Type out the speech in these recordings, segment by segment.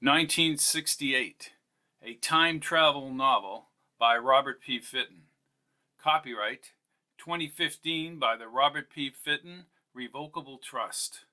1968, a time travel novel by Robert P. Fitton. Copyright 2015 by the Robert P. Fitton Revocable Trust.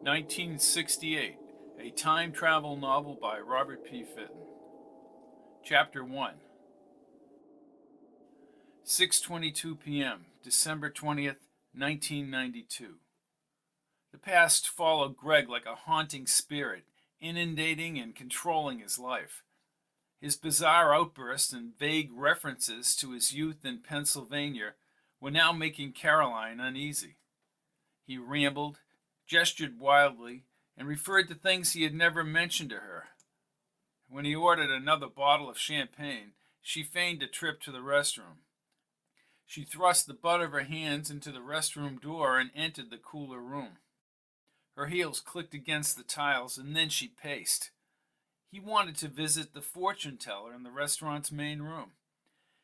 "1968, a time travel novel by Robert P. Fitton." Chapter 1. 6:22 p.m., December 20th, 1992. The past followed Greg like a haunting spirit, inundating and controlling his life. His bizarre outbursts and vague references to his youth in Pennsylvania were now making Caroline uneasy. He rambled, gestured wildly, and referred to things he had never mentioned to her. When he ordered another bottle of champagne, she feigned a trip to the restroom. She thrust the butt of her hands into the restroom door and entered the cooler room. Her heels clicked against the tiles, and then she paced. He wanted to visit the fortune teller in the restaurant's main room.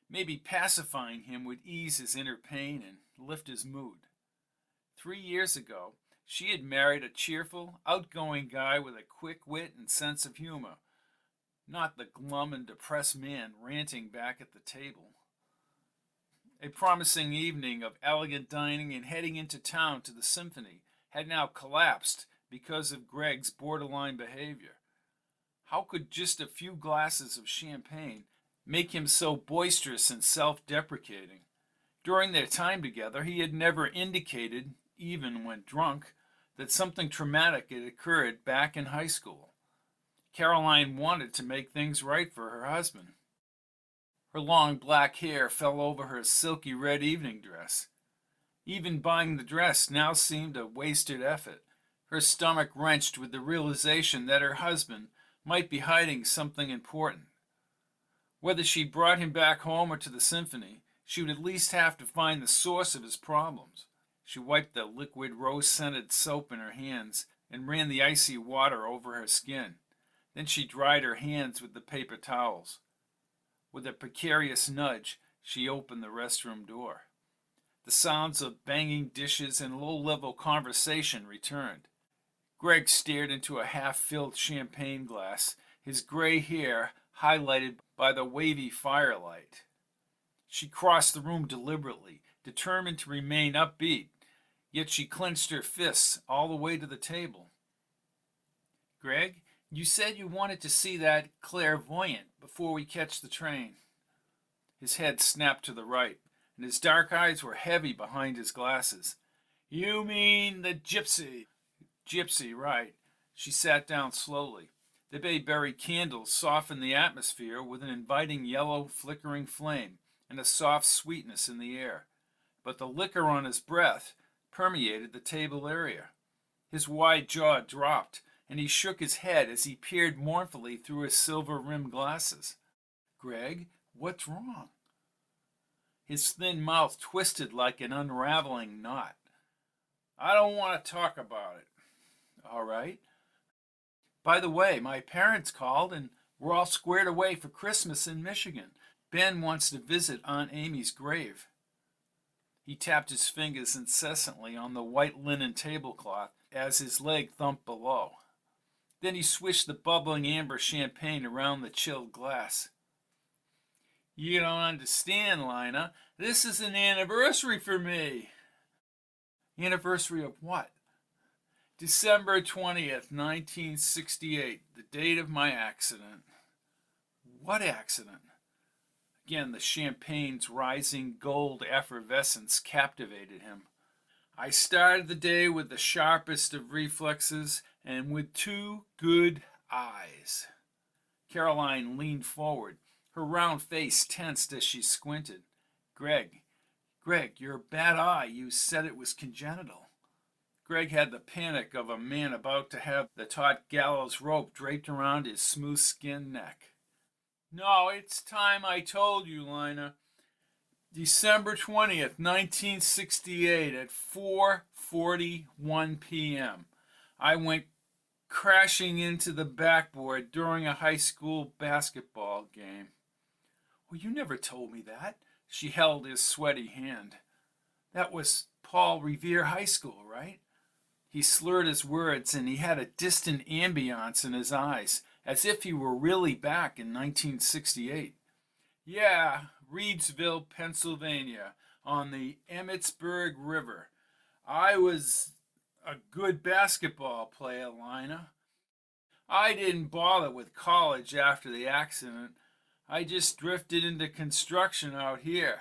Maybe pacifying him would ease his inner pain and lift his mood. 3 years ago, she had married a cheerful, outgoing guy with a quick wit and sense of humor, not the glum and depressed man ranting back at the table. A promising evening of elegant dining and heading into town to the symphony had now collapsed because of Greg's borderline behavior. How could just a few glasses of champagne make him so boisterous and self-deprecating? During their time together, he had never indicated, even when drunk, that something traumatic had occurred back in high school. Caroline wanted to make things right for her husband. Her long black hair fell over her silky red evening dress. Even buying the dress now seemed a wasted effort. Her stomach wrenched with the realization that her husband might be hiding something important. Whether she brought him back home or to the symphony, she would at least have to find the source of his problems. She wiped the liquid rose-scented soap in her hands and ran the icy water over her skin. Then she dried her hands with the paper towels. With a precarious nudge, she opened the restroom door. The sounds of banging dishes and low-level conversation returned. Greg stared into a half-filled champagne glass, his gray hair highlighted by the wavy firelight. She crossed the room deliberately, determined to remain upbeat, yet she clenched her fists all the way to the table. "Greg, you said you wanted to see that clairvoyant before we catch the train." His head snapped to the right, and his dark eyes were heavy behind his glasses. "You mean the gypsy?" "Gypsy, right." She sat down slowly. The bayberry candles softened the atmosphere with an inviting yellow flickering flame and a soft sweetness in the air. But the liquor on his breath permeated the table area. His wide jaw dropped, and he shook his head as he peered mournfully through his silver-rimmed glasses. "Greg, what's wrong?" His thin mouth twisted like an unraveling knot. "I don't want to talk about it." "All right. By the way, my parents called, and we're all squared away for Christmas in Michigan. Ben wants to visit Aunt Amy's grave." He tapped his fingers incessantly on the white linen tablecloth as his leg thumped below. Then he swished the bubbling amber champagne around the chilled glass. "You don't understand, Lina. This is an anniversary for me." "Anniversary of what?" "December 20th, 1968, the date of my accident." "What accident?" Again, the champagne's rising gold effervescence captivated him. "I started the day with the sharpest of reflexes and with 2 good eyes." Caroline leaned forward, her round face tensed as she squinted. Greg, your bad eye, you said it was congenital." Greg had the panic of a man about to have the taut gallows rope draped around his smooth-skinned neck. "No, it's time I told you, Lina. December 20th, 1968 at 4:41 p.m. I went crashing into the backboard during a high school basketball game. Well, you never told me that. She held his sweaty hand. That was Paul Revere High School, right? He slurred his words and he had a distant ambiance in his eyes, as if he were really back in 1968. Yeah, Reedsville, Pennsylvania, on the Emmitsburg River. I was a good basketball player, Lina. I didn't bother with college after the accident. I just drifted into construction out here.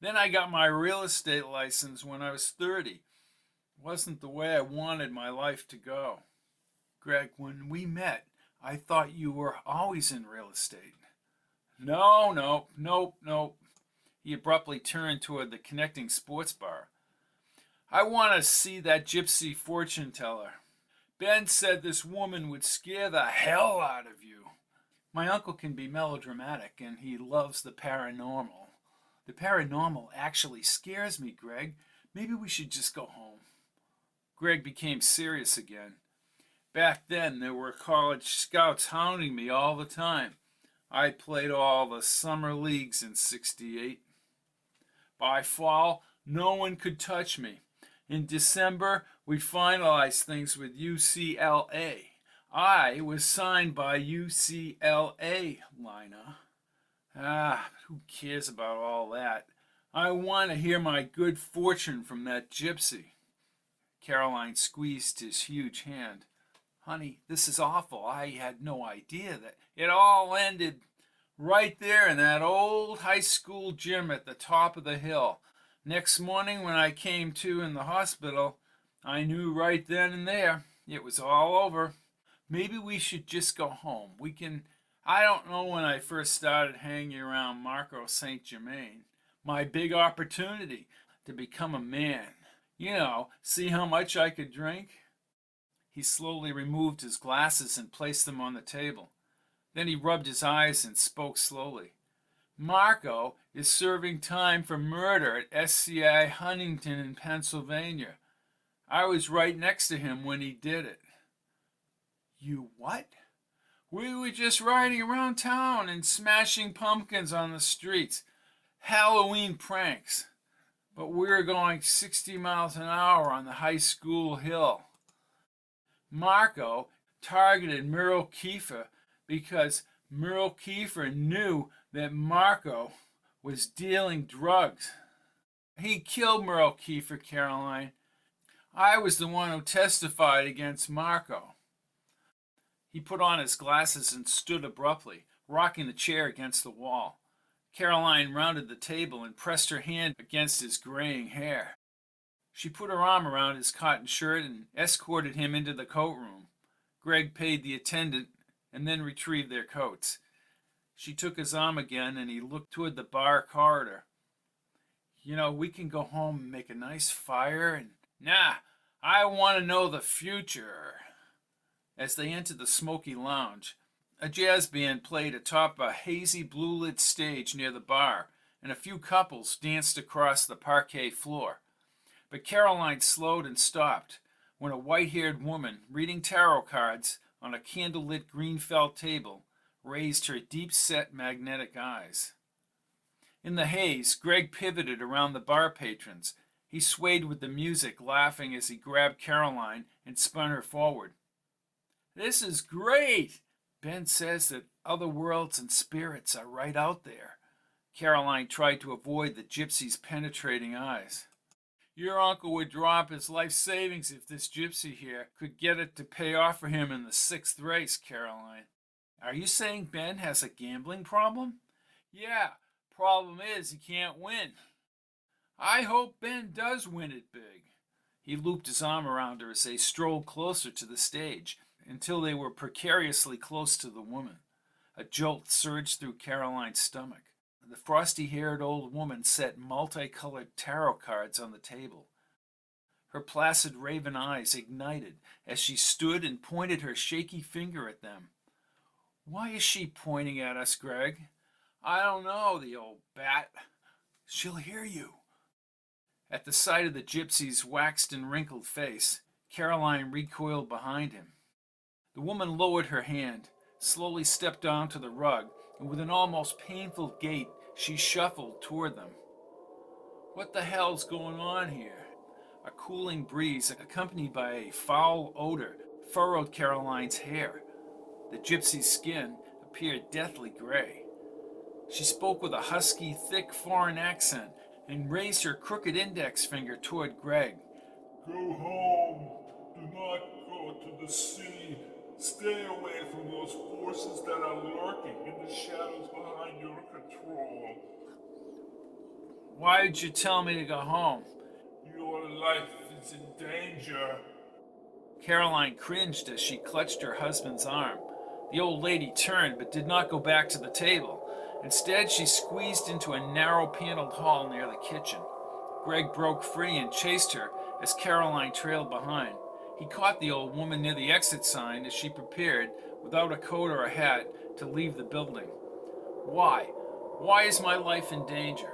Then I got my real estate license when I was 30. Wasn't the way I wanted my life to go. Greg, when we met, I thought you were always in real estate. No, no, nope, nope. He abruptly turned toward the connecting sports bar. I want to see that gypsy fortune teller. Ben said this woman would scare the hell out of you. My uncle can be melodramatic, and he loves the paranormal. The paranormal actually scares me, Greg. Maybe we should just go home. Greg became serious again. Back then, there were college scouts hounding me all the time. I played all the summer leagues in '68. By fall, no one could touch me. In December, we finalized things with UCLA. I was signed by UCLA, Lina. Who cares about all that? I want to hear my good fortune from that gypsy. Caroline squeezed his huge hand. Honey, this is awful. I had no idea that it all ended right there in that old high school gym at the top of the hill. Next morning when I came to in the hospital, I knew right then and there it was all over. Maybe we should just go home. I don't know when I first started hanging around Marco St. Germain. My big opportunity to become a man. See how much I could drink? He slowly removed his glasses and placed them on the table. Then he rubbed his eyes and spoke slowly. Marco is serving time for murder at SCI Huntington in Pennsylvania. I was right next to him when he did it. You what? We were just riding around town and smashing pumpkins on the streets. Halloween pranks. But we were going 60 miles an hour on the high school hill. Marco targeted Merle Kiefer because Merle Kiefer knew that Marco was dealing drugs. He killed Merle Kiefer, Caroline. I was the one who testified against Marco. He put on his glasses and stood abruptly, rocking the chair against the wall. Caroline rounded the table and pressed her hand against his graying hair. She put her arm around his cotton shirt and escorted him into the coat room. Greg paid the attendant and then retrieved their coats. She took his arm again and he looked toward the bar corridor. We can go home and make a nice fire and... Nah, I want to know the future. As they entered the smoky lounge, a jazz band played atop a hazy blue-lit stage near the bar, and a few couples danced across the parquet floor. But Caroline slowed and stopped when a white-haired woman, reading tarot cards on a candle-lit green felt table, raised her deep-set magnetic eyes. In the haze, Greg pivoted around the bar patrons. He swayed with the music, laughing as he grabbed Caroline and spun her forward. This is great! Ben says that other worlds and spirits are right out there. Caroline tried to avoid the gypsy's penetrating eyes. Your uncle would drop his life savings if this gypsy here could get it to pay off for him in the 6th race, Caroline. Are you saying Ben has a gambling problem? Yeah, problem is he can't win. I hope Ben does win it big. He looped his arm around her as they strolled closer to the stage until they were precariously close to the woman. A jolt surged through Caroline's stomach. The frosty-haired old woman set multicolored tarot cards on the table. Her placid raven eyes ignited as she stood and pointed her shaky finger at them. Why is she pointing at us, Greg? I don't know, the old bat. She'll hear you. At the sight of the gypsy's waxed and wrinkled face, Caroline recoiled behind him. The woman lowered her hand, slowly stepped down to the rug, and with an almost painful gait, she shuffled toward them. What the hell's going on here? A cooling breeze, accompanied by a foul odor, furrowed Caroline's hair. The gypsy's skin appeared deathly gray. She spoke with a husky, thick foreign accent and raised her crooked index finger toward Greg. Go home. Do not go to the city. Stay away from those forces that are lurking in the shadows behind your control. Why did you tell me to go home? Your life is in danger. Caroline cringed as she clutched her husband's arm. The old lady turned but did not go back to the table. Instead, she squeezed into a narrow paneled hall near the kitchen. Greg broke free and chased her as Caroline trailed behind. He caught the old woman near the exit sign as she prepared, without a coat or a hat, to leave the building. Why? Why is my life in danger?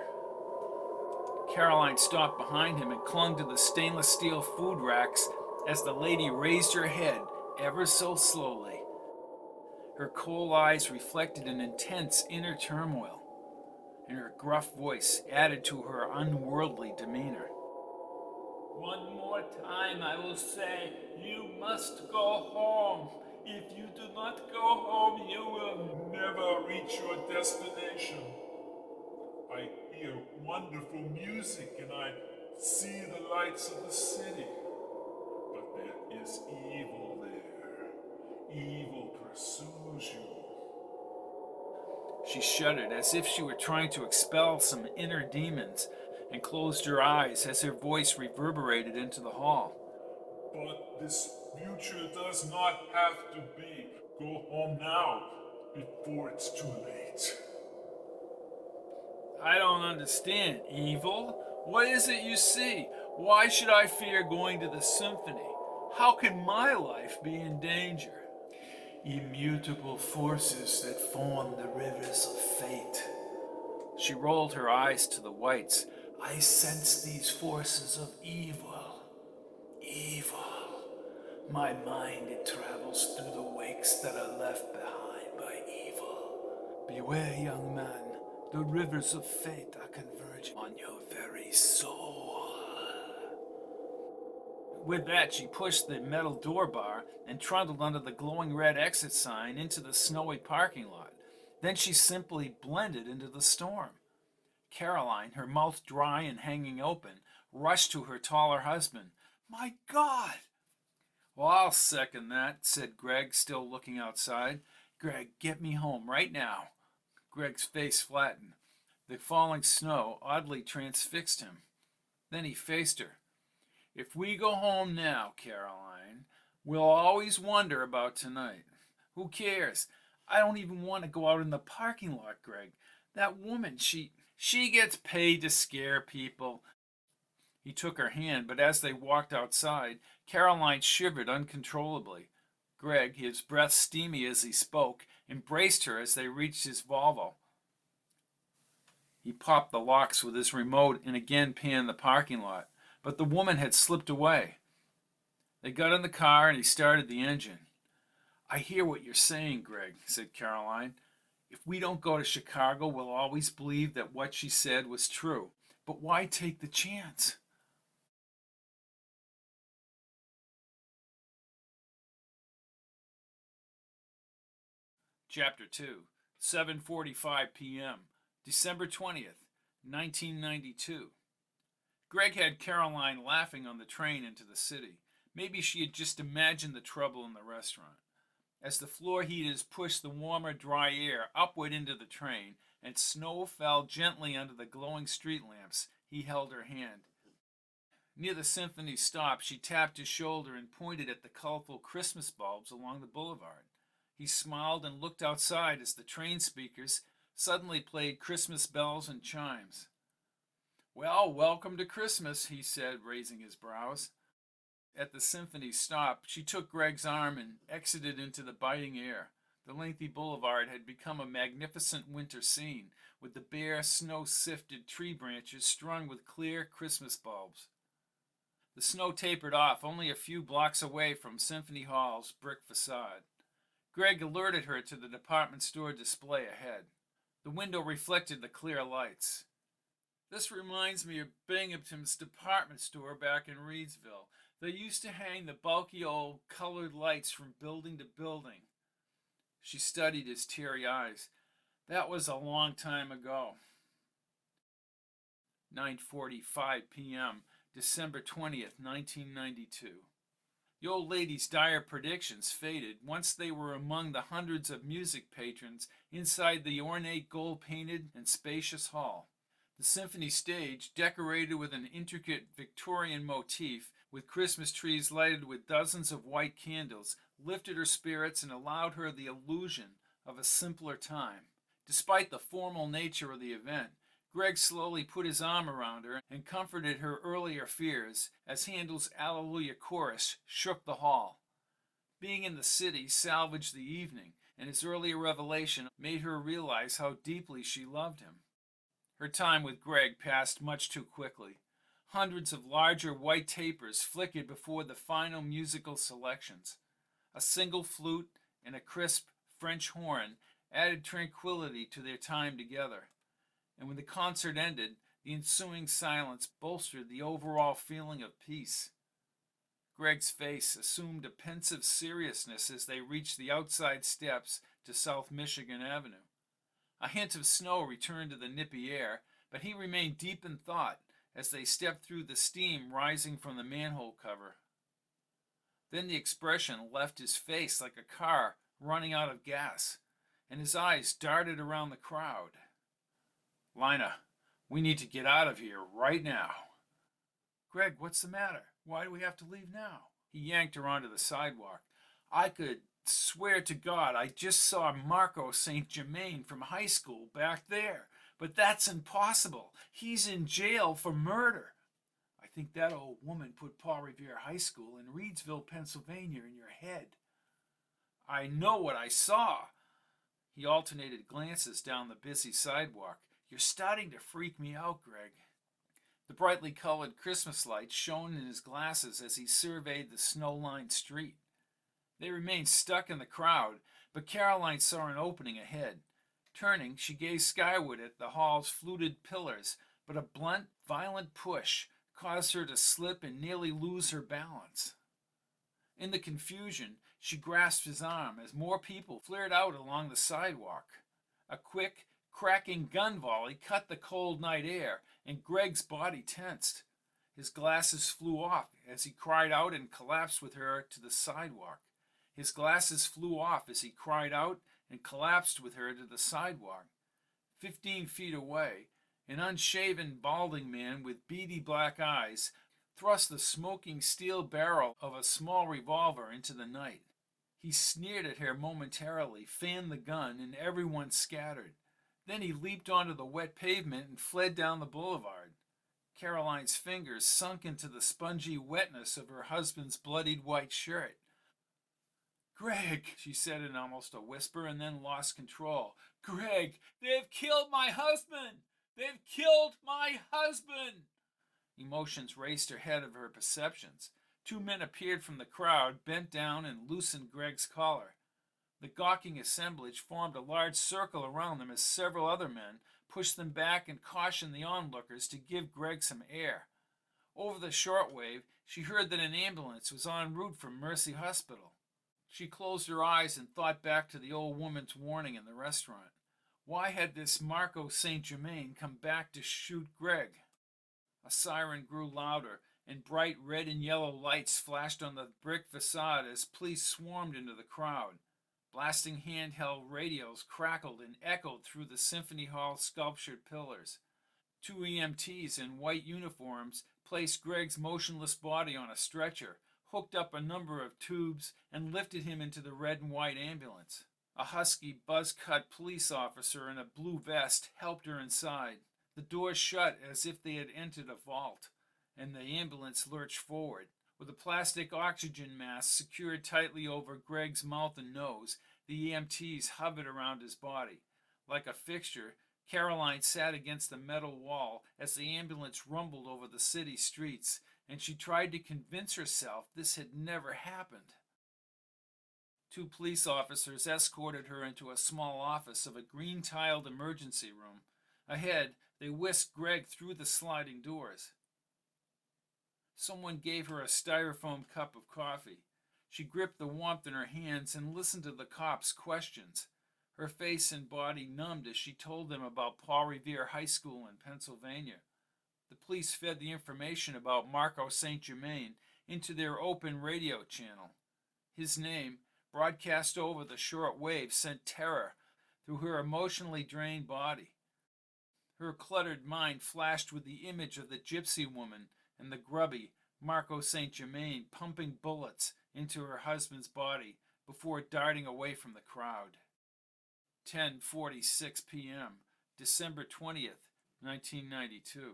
Caroline stopped behind him and clung to the stainless steel food racks as the lady raised her head ever so slowly. Her cold eyes reflected an intense inner turmoil, and her gruff voice added to her unworldly demeanor. One more time I will say, you must go home. If you do not go home, you will never reach your destination. I hear wonderful music and I see the lights of the city. But there is evil there. Evil pursues you. She shuddered as if she were trying to expel some inner demons and closed her eyes as her voice reverberated into the hall. But this future does not have to be. Go home now, before it's too late. I don't understand. Evil? What is it you see? Why should I fear going to the symphony? How can my life be in danger? Immutable forces that form the rivers of fate. She rolled her eyes to the whites. I sense these forces of evil. Evil. My mind, it travels through the wakes that are left behind by evil. Beware, young man. The rivers of fate are converging on your very soul. With that, she pushed the metal door bar and trundled under the glowing red exit sign into the snowy parking lot. Then she simply blended into the storm. Caroline, her mouth dry and hanging open, rushed to her taller husband. My God! Well, I'll second that, said Greg, still looking outside. Greg, get me home right now. Greg's face flattened. The falling snow oddly transfixed him. Then he faced her. If we go home now, Caroline, we'll always wonder about tonight. Who cares? I don't even want to go out in the parking lot, Greg. That woman, she gets paid to scare people. He took her hand, but as they walked outside, Caroline shivered uncontrollably. Greg, his breath steamy as he spoke, embraced her as they reached his Volvo. He popped the locks with his remote and again panned the parking lot, but the woman had slipped away. They got in the car and he started the engine. I hear what you're saying, Greg, said Caroline. If we don't go to Chicago, we'll always believe that what she said was true. But why take the chance? Chapter 2, 7:45 p.m., December 20th, 1992. Greg had Caroline laughing on the train into the city. Maybe she had just imagined the trouble in the restaurant. As the floor heaters pushed the warmer, dry air upward into the train and snow fell gently under the glowing street lamps, he held her hand. Near the symphony stop, she tapped his shoulder and pointed at the colorful Christmas bulbs along the boulevard. He smiled and looked outside as the train speakers suddenly played Christmas bells and chimes. Well, welcome to Christmas, he said, raising his brows. At the symphony stop, she took Greg's arm and exited into the biting air. The lengthy boulevard had become a magnificent winter scene, with the bare, snow-sifted tree branches strung with clear Christmas bulbs. The snow tapered off only a few blocks away from Symphony Hall's brick facade. Greg alerted her to the department store display ahead. The window reflected the clear lights. This reminds me of Binghamton's department store back in Reedsville. They used to hang the bulky old colored lights from building to building. She studied his teary eyes. That was a long time ago. 9:45 p.m., December 20th, 1992. The old lady's dire predictions faded once they were among the hundreds of music patrons inside the ornate gold-painted and spacious hall. The symphony stage, decorated with an intricate Victorian motif, with Christmas trees lighted with dozens of white candles, lifted her spirits and allowed her the illusion of a simpler time. Despite the formal nature of the event, Greg slowly put his arm around her and comforted her earlier fears as Handel's Alleluia chorus shook the hall. Being in the city salvaged the evening, and his earlier revelation made her realize how deeply she loved him. Her time with Greg passed much too quickly. Hundreds of larger white tapers flickered before the final musical selections. A single flute and a crisp French horn added tranquility to their time together. And when the concert ended, the ensuing silence bolstered the overall feeling of peace. Greg's face assumed a pensive seriousness as they reached the outside steps to South Michigan Avenue. A hint of snow returned to the nippy air, but he remained deep in thought as they stepped through the steam rising from the manhole cover. Then the expression left his face like a car running out of gas, and his eyes darted around the crowd. "Lina, we need to get out of here right now." "Greg, what's the matter? Why do we have to leave now?" He yanked her onto the sidewalk. "I could swear to God I just saw Marco St. Germain from high school back there, but that's impossible. He's in jail for murder. I think that old woman put Paul Revere High School in Reedsville, Pennsylvania in your head." "I know what I saw." He alternated glances down the busy sidewalk. "You're starting to freak me out, Greg." The brightly colored Christmas lights shone in his glasses as he surveyed the snow-lined street. They remained stuck in the crowd, but Caroline saw an opening ahead. Turning, she gazed skyward at the hall's fluted pillars, but a blunt, violent push caused her to slip and nearly lose her balance. In the confusion, she grasped his arm as more people flared out along the sidewalk. A quick, cracking gun volley cut the cold night air, and Greg's body tensed. His glasses flew off as he cried out and collapsed with her to the sidewalk. His glasses flew off as he cried out and collapsed with her to the sidewalk. 15 feet away, an unshaven, balding man with beady black eyes thrust the smoking steel barrel of a small revolver into the night. He sneered at her momentarily, fanned the gun, and everyone scattered. Then he leaped onto the wet pavement and fled down the boulevard. Caroline's fingers sunk into the spongy wetness of her husband's bloodied white shirt. "Greg," she said in almost a whisper, and then lost control. "Greg, they've killed my husband! They've killed my husband!" Emotions raced ahead of her perceptions. 2 men appeared from the crowd, bent down and loosened Greg's collar. The gawking assemblage formed a large circle around them as several other men pushed them back and cautioned the onlookers to give Greg some air. Over the shortwave, she heard that an ambulance was en route from Mercy Hospital. She closed her eyes and thought back to the old woman's warning in the restaurant. Why had this Marco St. Germain come back to shoot Greg? A siren grew louder, and bright red and yellow lights flashed on the brick facade as police swarmed into the crowd. Blasting handheld radios crackled and echoed through the Symphony Hall sculptured pillars. 2 EMTs in white uniforms placed Greg's motionless body on a stretcher, hooked up a number of tubes, and lifted him into the red and white ambulance. A husky, buzz-cut police officer in a blue vest helped her inside. The doors shut as if they had entered a vault, and the ambulance lurched forward. With a plastic oxygen mask secured tightly over Greg's mouth and nose, the EMTs hovered around his body. Like a fixture, Caroline sat against the metal wall as the ambulance rumbled over the city streets, and she tried to convince herself this had never happened. Two police officers escorted her into a small office of a green-tiled emergency room. Ahead, they whisked Greg through the sliding doors. Someone gave her a styrofoam cup of coffee. She gripped the warmth in her hands and listened to the cops' questions. Her face and body numbed as she told them about Paul Revere High School in Pennsylvania. The police fed the information about Marco St. Germain into their open radio channel. His name, broadcast over the short wave, sent terror through her emotionally drained body. Her cluttered mind flashed with the image of the gypsy woman and the grubby Marco St. Germain pumping bullets into her husband's body before darting away from the crowd. 10:46 p.m., December 20th, 1992.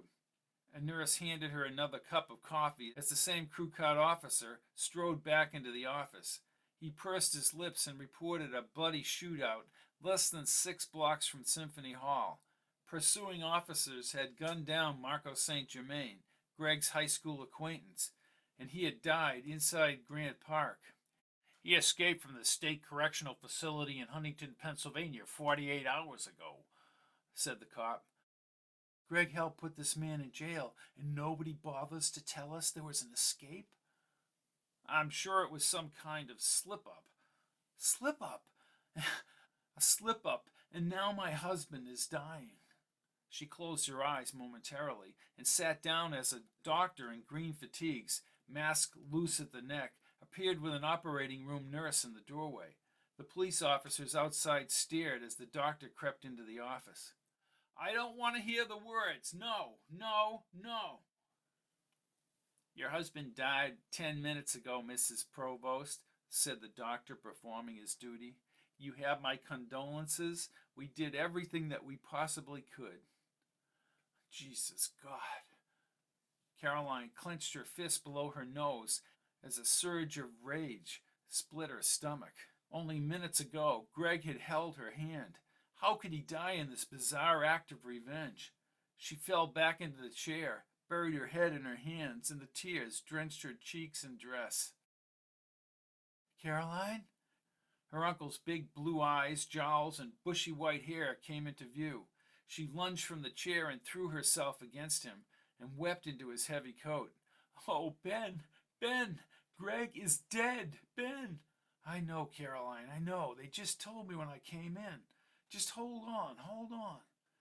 A nurse handed her another cup of coffee as the same crew cut officer strode back into the office. He pursed his lips and reported a bloody shootout less than 6 blocks from Symphony Hall. Pursuing officers had gunned down Marco St. Germain, Greg's high school acquaintance, and he had died inside Grant Park. He escaped from the state correctional facility in Huntington, Pennsylvania 48 hours ago, said the cop. Greg helped put this man in jail, and nobody bothers to tell us there was an escape? I'm sure it was some kind of slip-up. Slip-up? A slip-up, and now my husband is dying. She closed her eyes momentarily and sat down as a doctor in green fatigues, mask loose at the neck, appeared with an operating room nurse in the doorway. The police officers outside stared as the doctor crept into the office. I don't want to hear the words. No, no, no. Your husband died 10 minutes ago, Mrs. Provost, said the doctor, performing his duty. You have my condolences. We did everything that we possibly could. Jesus God. Caroline clenched her fist below her nose as a surge of rage split her stomach. Only minutes ago, Greg had held her hand. How could he die in this bizarre act of revenge? She fell back into the chair, buried her head in her hands, and the tears drenched her cheeks and dress. Caroline? Her uncle's big blue eyes, jowls, and bushy white hair came into view. She lunged from the chair and threw herself against him and wept into his heavy coat. Oh, Ben, Ben, Greg is dead, Ben. I know, Caroline, I know. They just told me when I came in. Just hold on, hold on.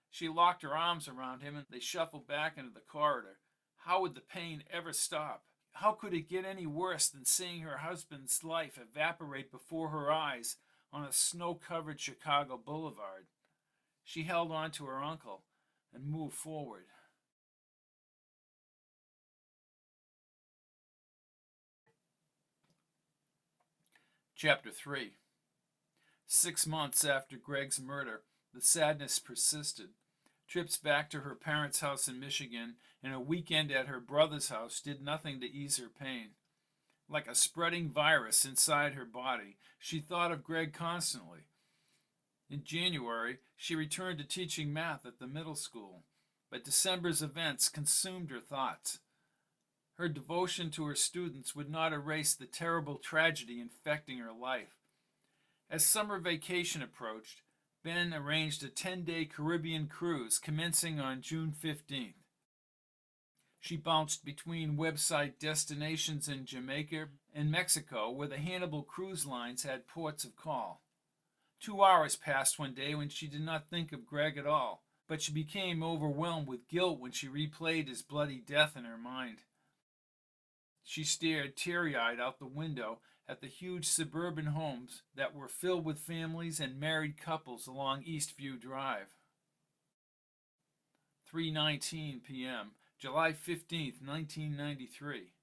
She locked her arms around him and they shuffled back into the corridor. How would the pain ever stop? How could it get any worse than seeing her husband's life evaporate before her eyes on a snow-covered Chicago boulevard? She held on to her uncle and moved forward. Chapter 3. 6 months after Greg's murder, the sadness persisted. Trips back to her parents' house in Michigan and a weekend at her brother's house did nothing to ease her pain. Like a spreading virus inside her body, she thought of Greg constantly. In January, she returned to teaching math at the middle school, but December's events consumed her thoughts. Her devotion to her students would not erase the terrible tragedy infecting her life. As summer vacation approached, Ben arranged a 10-day Caribbean cruise commencing on June 15th. She bounced between website destinations in Jamaica and Mexico, where the Hannibal Cruise Lines had ports of call. 2 hours passed one day when she did not think of Greg at all, but she became overwhelmed with guilt when she replayed his bloody death in her mind. She stared teary-eyed out the window at the huge suburban homes that were filled with families and married couples along Eastview Drive. 3:19 p.m., July 15, 1993.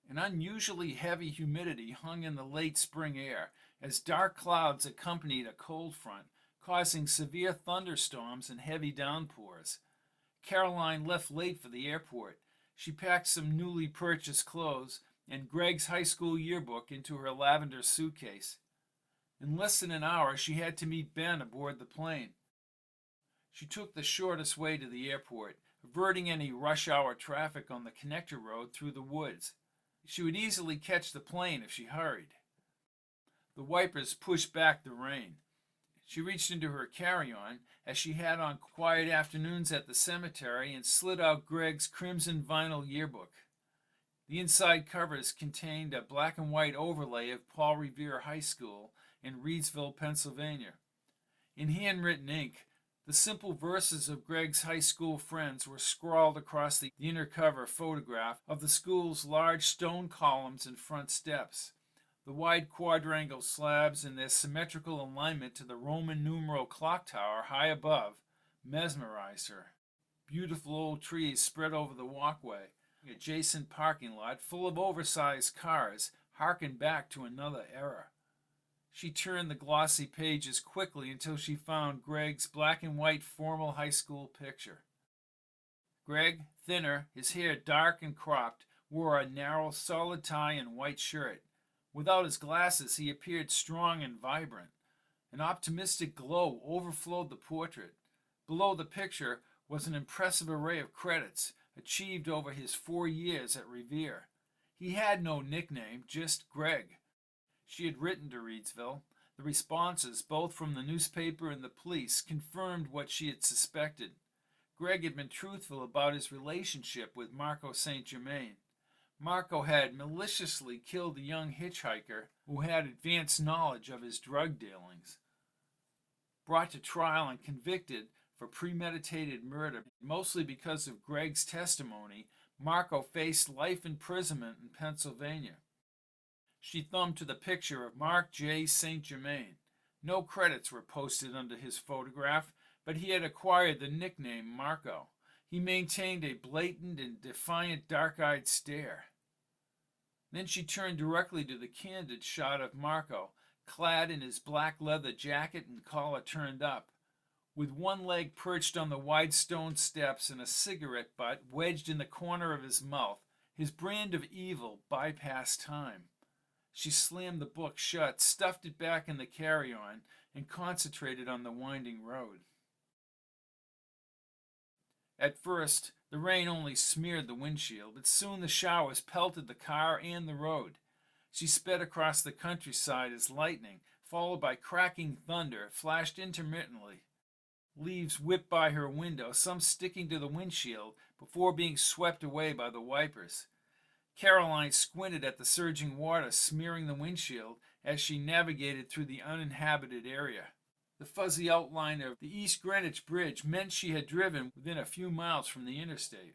An unusually heavy humidity hung in the late spring air as dark clouds accompanied a cold front, causing severe thunderstorms and heavy downpours. Caroline left late for the airport. She packed some newly purchased clothes and Greg's high school yearbook into her lavender suitcase. In less than an hour, she had to meet Ben aboard the plane. She took the shortest way to the airport, averting any rush hour traffic on the connector road through the woods. She would easily catch the plane if she hurried. The wipers pushed back the rain. She reached into her carry-on, as she had on quiet afternoons at the cemetery, and slid out Greg's crimson vinyl yearbook. The inside covers contained a black and white overlay of Paul Revere High School in Reedsville, Pennsylvania. In handwritten ink, the simple verses of Greg's high school friends were scrawled across the inner cover photograph of the school's large stone columns and front steps. The wide quadrangle slabs in their symmetrical alignment to the Roman numeral clock tower high above mesmerized her. Beautiful old trees spread over the walkway. Adjacent parking lot full of oversized cars harkened back to another era. She turned the glossy pages quickly until she found Greg's black and white formal high school picture. Greg, thinner, his hair dark and cropped, wore a narrow, solid tie and white shirt. Without his glasses, he appeared strong and vibrant. An optimistic glow overflowed the portrait. Below the picture was an impressive array of credits achieved over his 4 years at Revere. He had no nickname, just Greg. She had written to Reedsville. The responses, both from the newspaper and the police, confirmed what she had suspected. Greg had been truthful about his relationship with Marco St. Germain. Marco had maliciously killed a young hitchhiker who had advanced knowledge of his drug dealings. Brought to trial and convicted for premeditated murder, mostly because of Greg's testimony, Marco faced life imprisonment in Pennsylvania. She thumbed to the picture of Mark J. St. Germain. No credits were posted under his photograph, but he had acquired the nickname Marco. He maintained a blatant and defiant dark-eyed stare. Then she turned directly to the candid shot of Marco, clad in his black leather jacket and collar turned up, with one leg perched on the wide stone steps and a cigarette butt wedged in the corner of his mouth. His brand of evil bypassed time. She slammed the book shut, stuffed it back in the carry-on, and concentrated on the winding road. At first, the rain only smeared the windshield, but soon the showers pelted the car and the road. She sped across the countryside as lightning, followed by cracking thunder, flashed intermittently. Leaves whipped by her window, some sticking to the windshield, before being swept away by the wipers. Caroline squinted at the surging water smearing the windshield as she navigated through the uninhabited area. The fuzzy outline of the East Greenwich Bridge meant she had driven within a few miles from the interstate.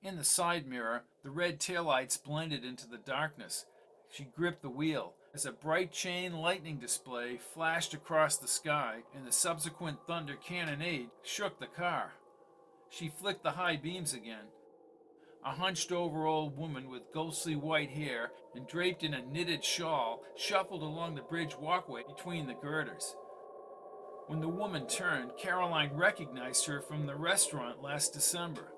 In the side mirror, the red taillights blended into the darkness. She gripped the wheel as a bright chain lightning display flashed across the sky, and the subsequent thunder cannonade shook the car. She flicked the high beams again. A hunched-over old woman with ghostly white hair and draped in a knitted shawl shuffled along the bridge walkway between the girders. When the woman turned, Caroline recognized her from the restaurant last December.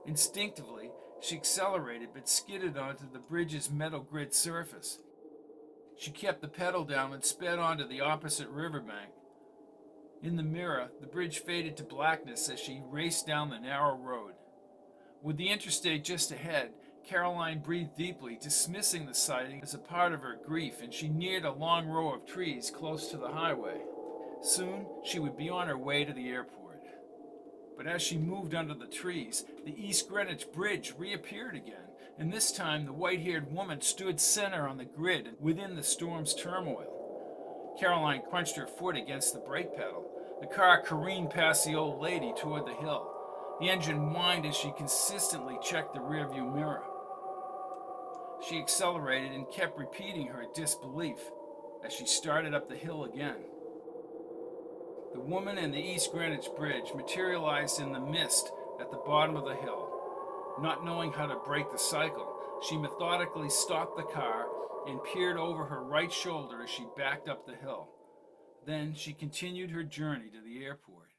Instinctively, she accelerated but skidded onto the bridge's metal grid surface. She kept the pedal down and sped onto the opposite riverbank. In the mirror, the bridge faded to blackness as she raced down the narrow road. With the interstate just ahead, Caroline breathed deeply, dismissing the sighting as a part of her grief, and she neared a long row of trees close to the highway. Soon, she would be on her way to the airport. But as she moved under the trees, the East Greenwich Bridge reappeared again, and this time the white-haired woman stood center on the grid within the storm's turmoil. Caroline crunched her foot against the brake pedal. The car careened past the old lady toward the hill. The engine whined as she consistently checked the rearview mirror. She accelerated and kept repeating her disbelief as she started up the hill again. The woman and the East Greenwich Bridge materialized in the mist at the bottom of the hill. Not knowing how to break the cycle, she methodically stopped the car and peered over her right shoulder as she backed up the hill. Then she continued her journey to the airport.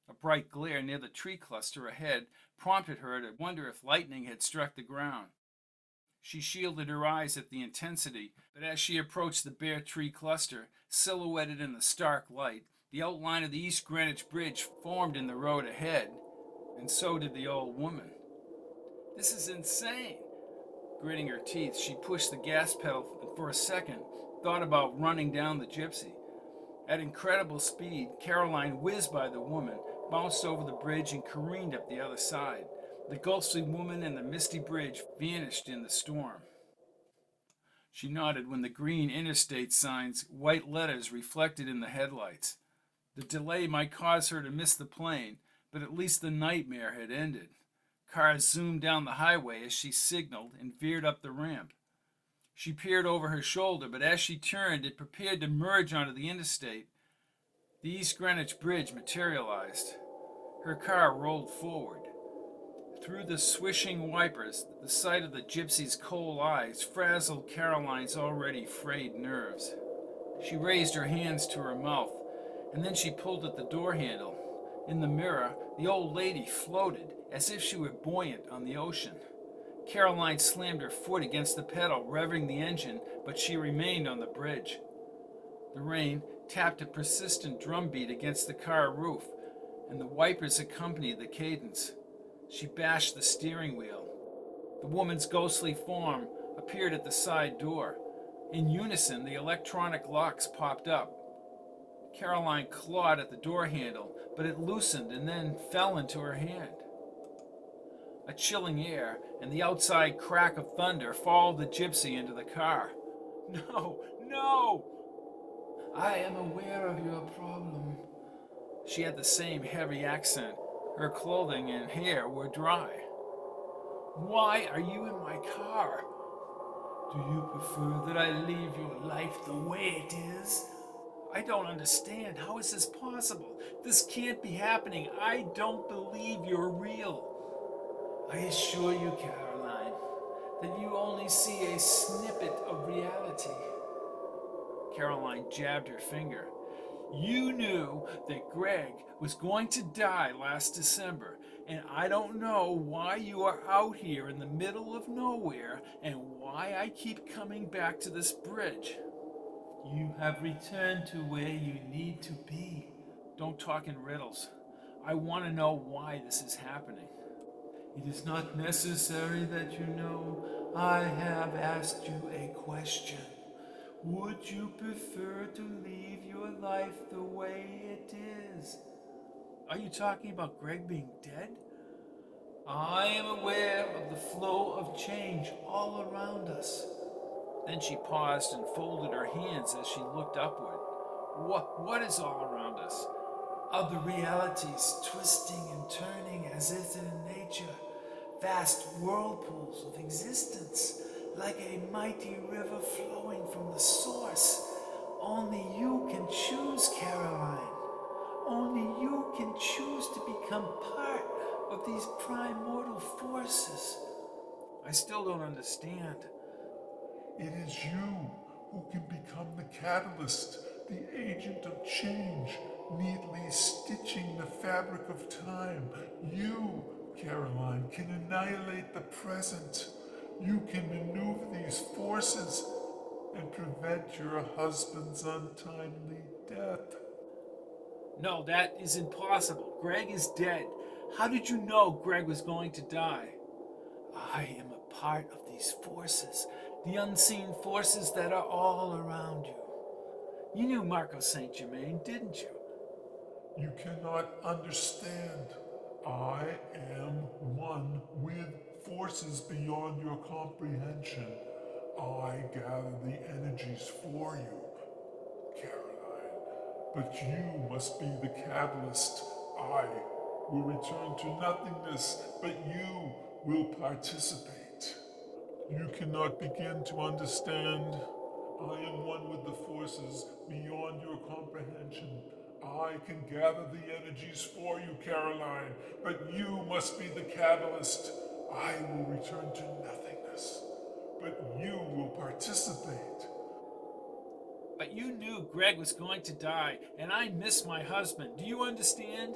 A bright glare near the tree cluster ahead prompted her to wonder if lightning had struck the ground. She shielded her eyes at the intensity, but as she approached the bare tree cluster, silhouetted in the stark light, the outline of the East Greenwich Bridge formed in the road ahead, and so did the old woman. This is insane. Gritting her teeth, she pushed the gas pedal and for a second thought about running down the gypsy. At incredible speed, Caroline whizzed by the woman, bounced over the bridge, and careened up the other side. The ghostly woman and the misty bridge vanished in the storm. She nodded when the green interstate signs, white letters reflected in the headlights. The delay might cause her to miss the plane, but at least the nightmare had ended. Cars zoomed down the highway as she signaled and veered up the ramp. She peered over her shoulder, but as she turned and prepared to merge onto the interstate, the East Greenwich Bridge materialized. Her car rolled forward. Through the swishing wipers, the sight of the gypsy's cold eyes frazzled Caroline's already frayed nerves. She raised her hands to her mouth, and then she pulled at the door handle. In the mirror, the old lady floated as if she were buoyant on the ocean. Caroline slammed her foot against the pedal, revving the engine, but she remained on the bridge. The rain tapped a persistent drumbeat against the car roof, and the wipers accompanied the cadence. She bashed the steering wheel. The woman's ghostly form appeared at the side door. In unison, the electronic locks popped up. Caroline clawed at the door handle, but it loosened and then fell into her hand. A chilling air and the outside crack of thunder followed the gypsy into the car. No, no! I am aware of your problem. She had the same heavy accent. Her clothing and hair were dry. Why are you in my car? Do you prefer that I leave your life the way it is? I don't understand. How is this possible? This can't be happening. I don't believe you're real. I assure you, Caroline, that you only see a snippet of reality. Caroline jabbed her finger. You knew that Greg was going to die last December, and I don't know why you are out here in the middle of nowhere and why I keep coming back to this bridge. You have returned to where you need to be. Don't talk in riddles. I want to know why this is happening. It is not necessary that you know. I have asked you a question. Would you prefer to leave your life the way it is? Are you talking about Greg being dead? I am aware of the flow of change all around us. Then she paused and folded her hands as she looked upward. What is all around us? Other realities twisting and turning as is in nature. Vast whirlpools of existence, like a mighty river flowing from the source. Only you can choose, Caroline. Only you can choose to become part of these primordial forces. I still don't understand. It is you who can become the catalyst, the agent of change, neatly stitching the fabric of time. You, Caroline, can annihilate the present. You can maneuver these forces and prevent your husband's untimely death. No, that is impossible. Greg is dead. How did you know Greg was going to die? I am a part of these forces, the unseen forces that are all around you. You knew Marco Saint Germain, didn't you? You cannot understand. I am one with forces beyond your comprehension. I gather the energies for you, Caroline. But you must be the catalyst. I will return to nothingness, but you will participate. You cannot begin to understand. I am one with the forces beyond your comprehension. I can gather the energies for you, Caroline, but you must be the catalyst. I will return to nothingness, but you will participate. But you knew Greg was going to die, and I miss my husband. Do you understand?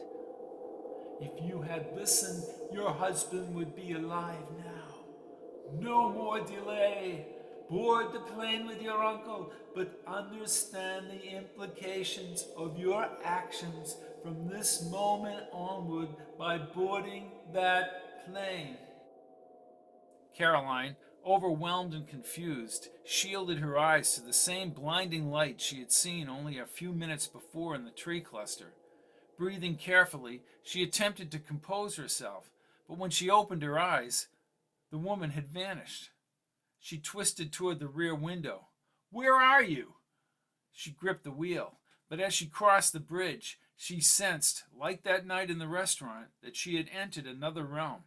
If you had listened, your husband would be alive now. No more delay. Board the plane with your uncle, but understand the implications of your actions from this moment onward by boarding that plane. Caroline, overwhelmed and confused, shielded her eyes to the same blinding light she had seen only a few minutes before in the tree cluster. Breathing carefully, she attempted to compose herself, but when she opened her eyes, the woman had vanished. She twisted toward the rear window. "Where are you?" She gripped the wheel, but as she crossed the bridge, she sensed, like that night in the restaurant, that she had entered another realm.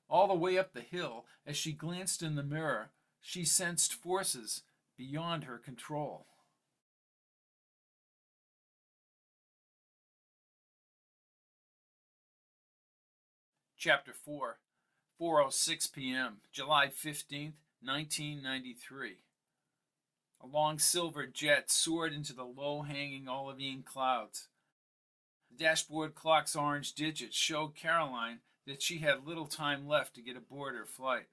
All the way up the hill, as she glanced in the mirror, she sensed forces beyond her control. Chapter 4, 4:06 p.m., July 15th, 1993. A long silver jet soared into the low-hanging olivine clouds. The dashboard clock's orange digits showed Caroline that she had little time left to get aboard her flight.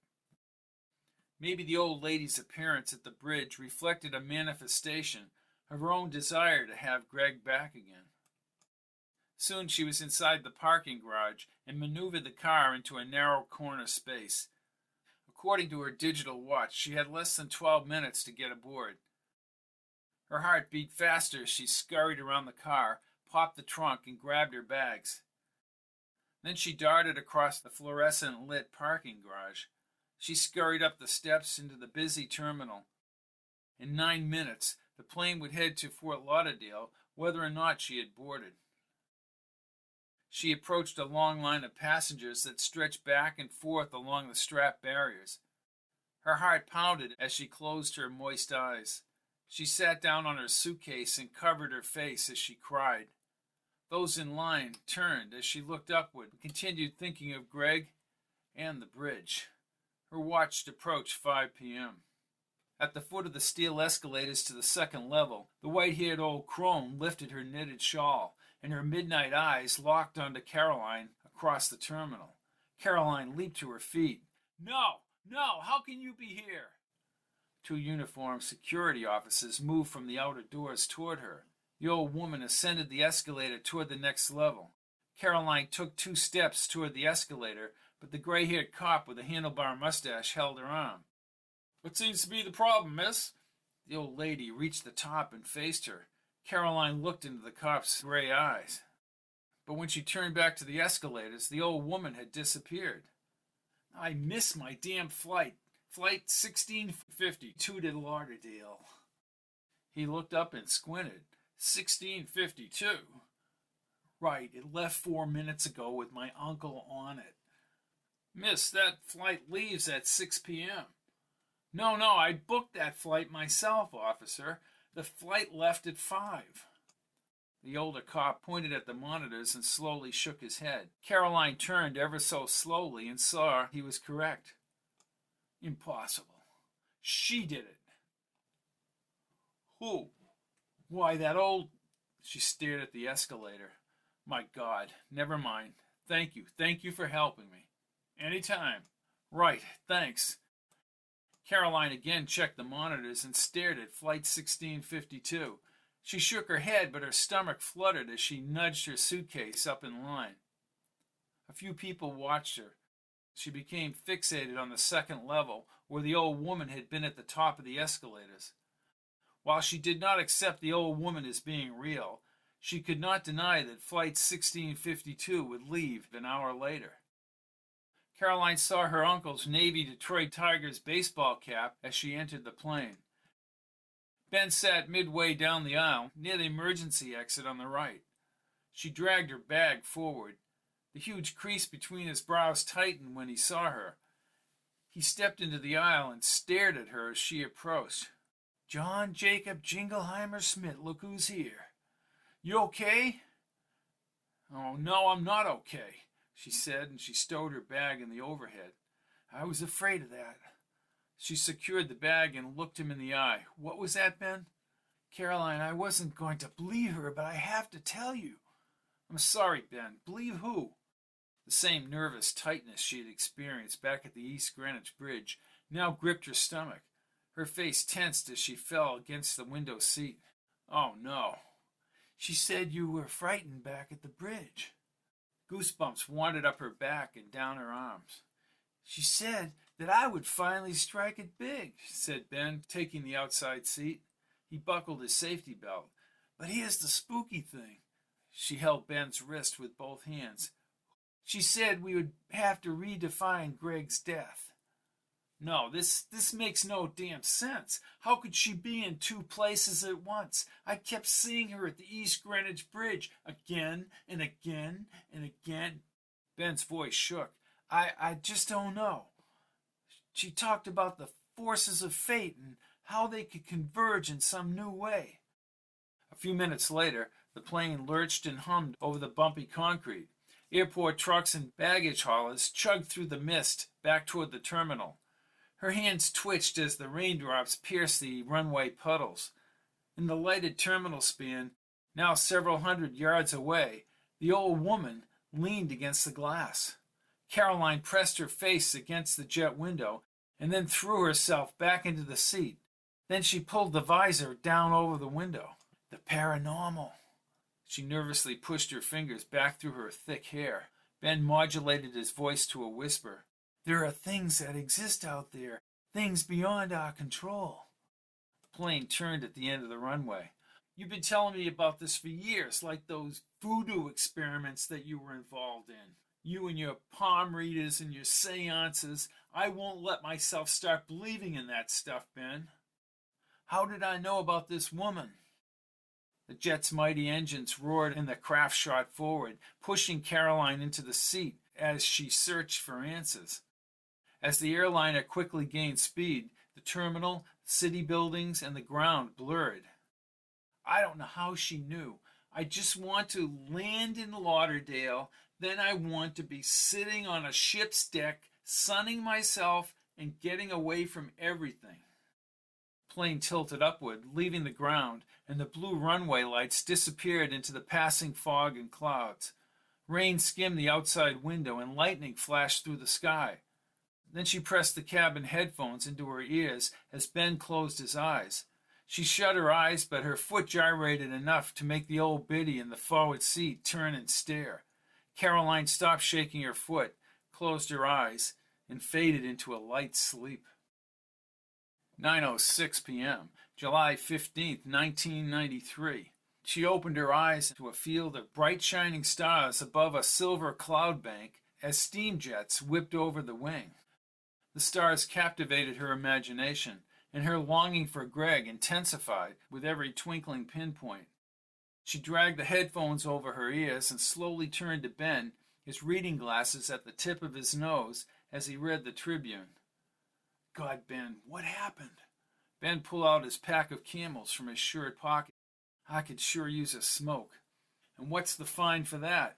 Maybe the old lady's appearance at the bridge reflected a manifestation of her own desire to have Greg back again. Soon she was inside the parking garage and maneuvered the car into a narrow corner space. According to her digital watch, she had less than 12 minutes to get aboard. Her heart beat faster as she scurried around the car, popped the trunk, and grabbed her bags. Then she darted across the fluorescent-lit parking garage. She scurried up the steps into the busy terminal. In 9 minutes, the plane would head to Fort Lauderdale, whether or not she had boarded. She approached a long line of passengers that stretched back and forth along the strap barriers. Her heart pounded as she closed her moist eyes. She sat down on her suitcase and covered her face as she cried. Those in line turned as she looked upward and continued thinking of Greg and the bridge. Her watch approached 5 p.m. At the foot of the steel escalators to the second level, the white-haired old crone lifted her knitted shawl, and her midnight eyes locked onto Caroline across the terminal. Caroline leaped to her feet. "No, no, how can you be here?" Two uniformed security officers moved from the outer doors toward her. The old woman ascended the escalator toward the next level. Caroline took 2 steps toward the escalator, but the gray-haired cop with a handlebar mustache held her arm. "What seems to be the problem, miss?" The old lady reached the top and faced her. Caroline looked into the cop's gray eyes. But when she turned back to the escalators, the old woman had disappeared. "I missed my damn flight. Flight 1652 to Lauderdale." He looked up and squinted. 1652? Right, it left 4 minutes ago with my uncle on it. "Miss, that flight leaves at 6 p.m. No, I booked that flight myself, officer. The flight left at 5. The older cop pointed at the monitors and slowly shook his head. Caroline turned ever so slowly and saw he was correct. Impossible. She did it. Who? Why, that old... She stared at the escalator. My God, never mind. Thank you for helping me. Anytime. Right, thanks. Caroline again checked the monitors and stared at Flight 1652. She shook her head, but her stomach fluttered as she nudged her suitcase up in line. A few people watched her. She became fixated on the second level, where the old woman had been at the top of the escalators. While she did not accept the old woman as being real, she could not deny that Flight 1652 would leave an hour later. Caroline saw her uncle's Navy Detroit Tigers baseball cap as she entered the plane. Ben sat midway down the aisle, near the emergency exit on the right. She dragged her bag forward. The huge crease between his brows tightened when he saw her. He stepped into the aisle and stared at her as she approached. "John Jacob Jingleheimer Smith, look who's here. You okay?" "Oh, no, I'm not okay," she said, and she stowed her bag in the overhead. "I was afraid of that." She secured the bag and looked him in the eye. "What was that, Ben?" "Caroline, I wasn't going to believe her, but I have to tell you." "I'm sorry, Ben. Believe who?" The same nervous tightness she had experienced back at the East Greenwich Bridge now gripped her stomach. Her face tensed as she fell against the window seat. Oh no. She said you were frightened back at the bridge. Goosebumps wandered up her back and down her arms. She said that I would finally strike it big, said Ben, taking the outside seat. He buckled his safety belt. But here's the spooky thing. She held Ben's wrist with both hands. She said we would have to redefine Greg's death. No, this makes no damn sense. How could she be in two places at once? I kept seeing her at the East Greenwich Bridge again and again and again. Ben's voice shook. I just don't know. She talked about the forces of fate and how they could converge in some new way. A few minutes later, the plane lurched and hummed over the bumpy concrete. Airport trucks and baggage haulers chugged through the mist back toward the terminal. Her hands twitched as the raindrops pierced the runway puddles. In the lighted terminal span, now several hundred yards away, the old woman leaned against the glass. Caroline pressed her face against the jet window and then threw herself back into the seat. Then she pulled the visor down over the window. The paranormal. She nervously pushed her fingers back through her thick hair. Ben modulated his voice to a whisper. There are things that exist out there, things beyond our control. The plane turned at the end of the runway. You've been telling me about this for years, like those voodoo experiments that you were involved in. You and your palm readers and your seances. I won't let myself start believing in that stuff, Ben. How did I know about this woman? The jet's mighty engines roared and the craft shot forward, pushing Caroline into the seat as she searched for answers. As the airliner quickly gained speed, the terminal, city buildings, and the ground blurred. I don't know how she knew. I just want to land in Lauderdale, then I want to be sitting on a ship's deck, sunning myself and getting away from everything. The plane tilted upward, leaving the ground, and the blue runway lights disappeared into the passing fog and clouds. Rain skimmed the outside window and lightning flashed through the sky. Then she pressed the cabin headphones into her ears as Ben closed his eyes. She shut her eyes, but her foot gyrated enough to make the old biddy in the forward seat turn and stare. Caroline stopped shaking her foot, closed her eyes, and faded into a light sleep. 9:06 p.m., July 15th, 1993. She opened her eyes to a field of bright shining stars above a silver cloud bank as steam jets whipped over the wing. The stars captivated her imagination, and her longing for Greg intensified with every twinkling pinpoint. She dragged the headphones over her ears and slowly turned to Ben, his reading glasses at the tip of his nose, as he read the Tribune. God, Ben, what happened? Ben pulled out his pack of Camels from his shirt pocket. I could sure use a smoke. And what's the fine for that?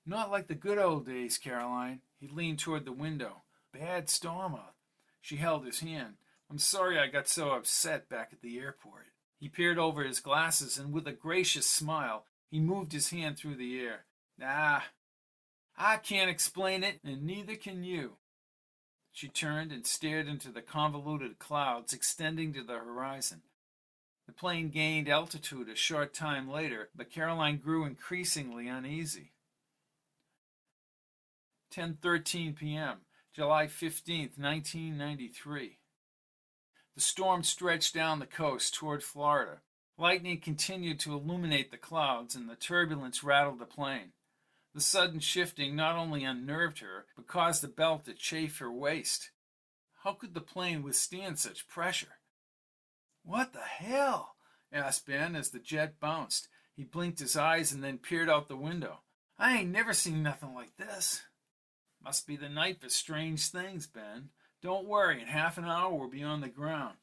Not like the good old days, Caroline. He leaned toward the window. Bad storm out. She held his hand. I'm sorry I got so upset back at the airport. He peered over his glasses, and with a gracious smile, he moved his hand through the air. I can't explain it, and neither can you. She turned and stared into the convoluted clouds extending to the horizon. The plane gained altitude a short time later, but Caroline grew increasingly uneasy. 10:13 p.m., July 15th, 1993. The storm stretched down the coast toward Florida. Lightning continued to illuminate the clouds, and the turbulence rattled the plane. The sudden shifting not only unnerved her, but caused the belt to chafe her waist. How could the plane withstand such pressure? What the hell? Asked Ben as the jet bounced. He blinked his eyes and then peered out the window. I ain't never seen nothing like this. Must be the night for strange things, Ben. Don't worry, in half an hour we'll be on the ground.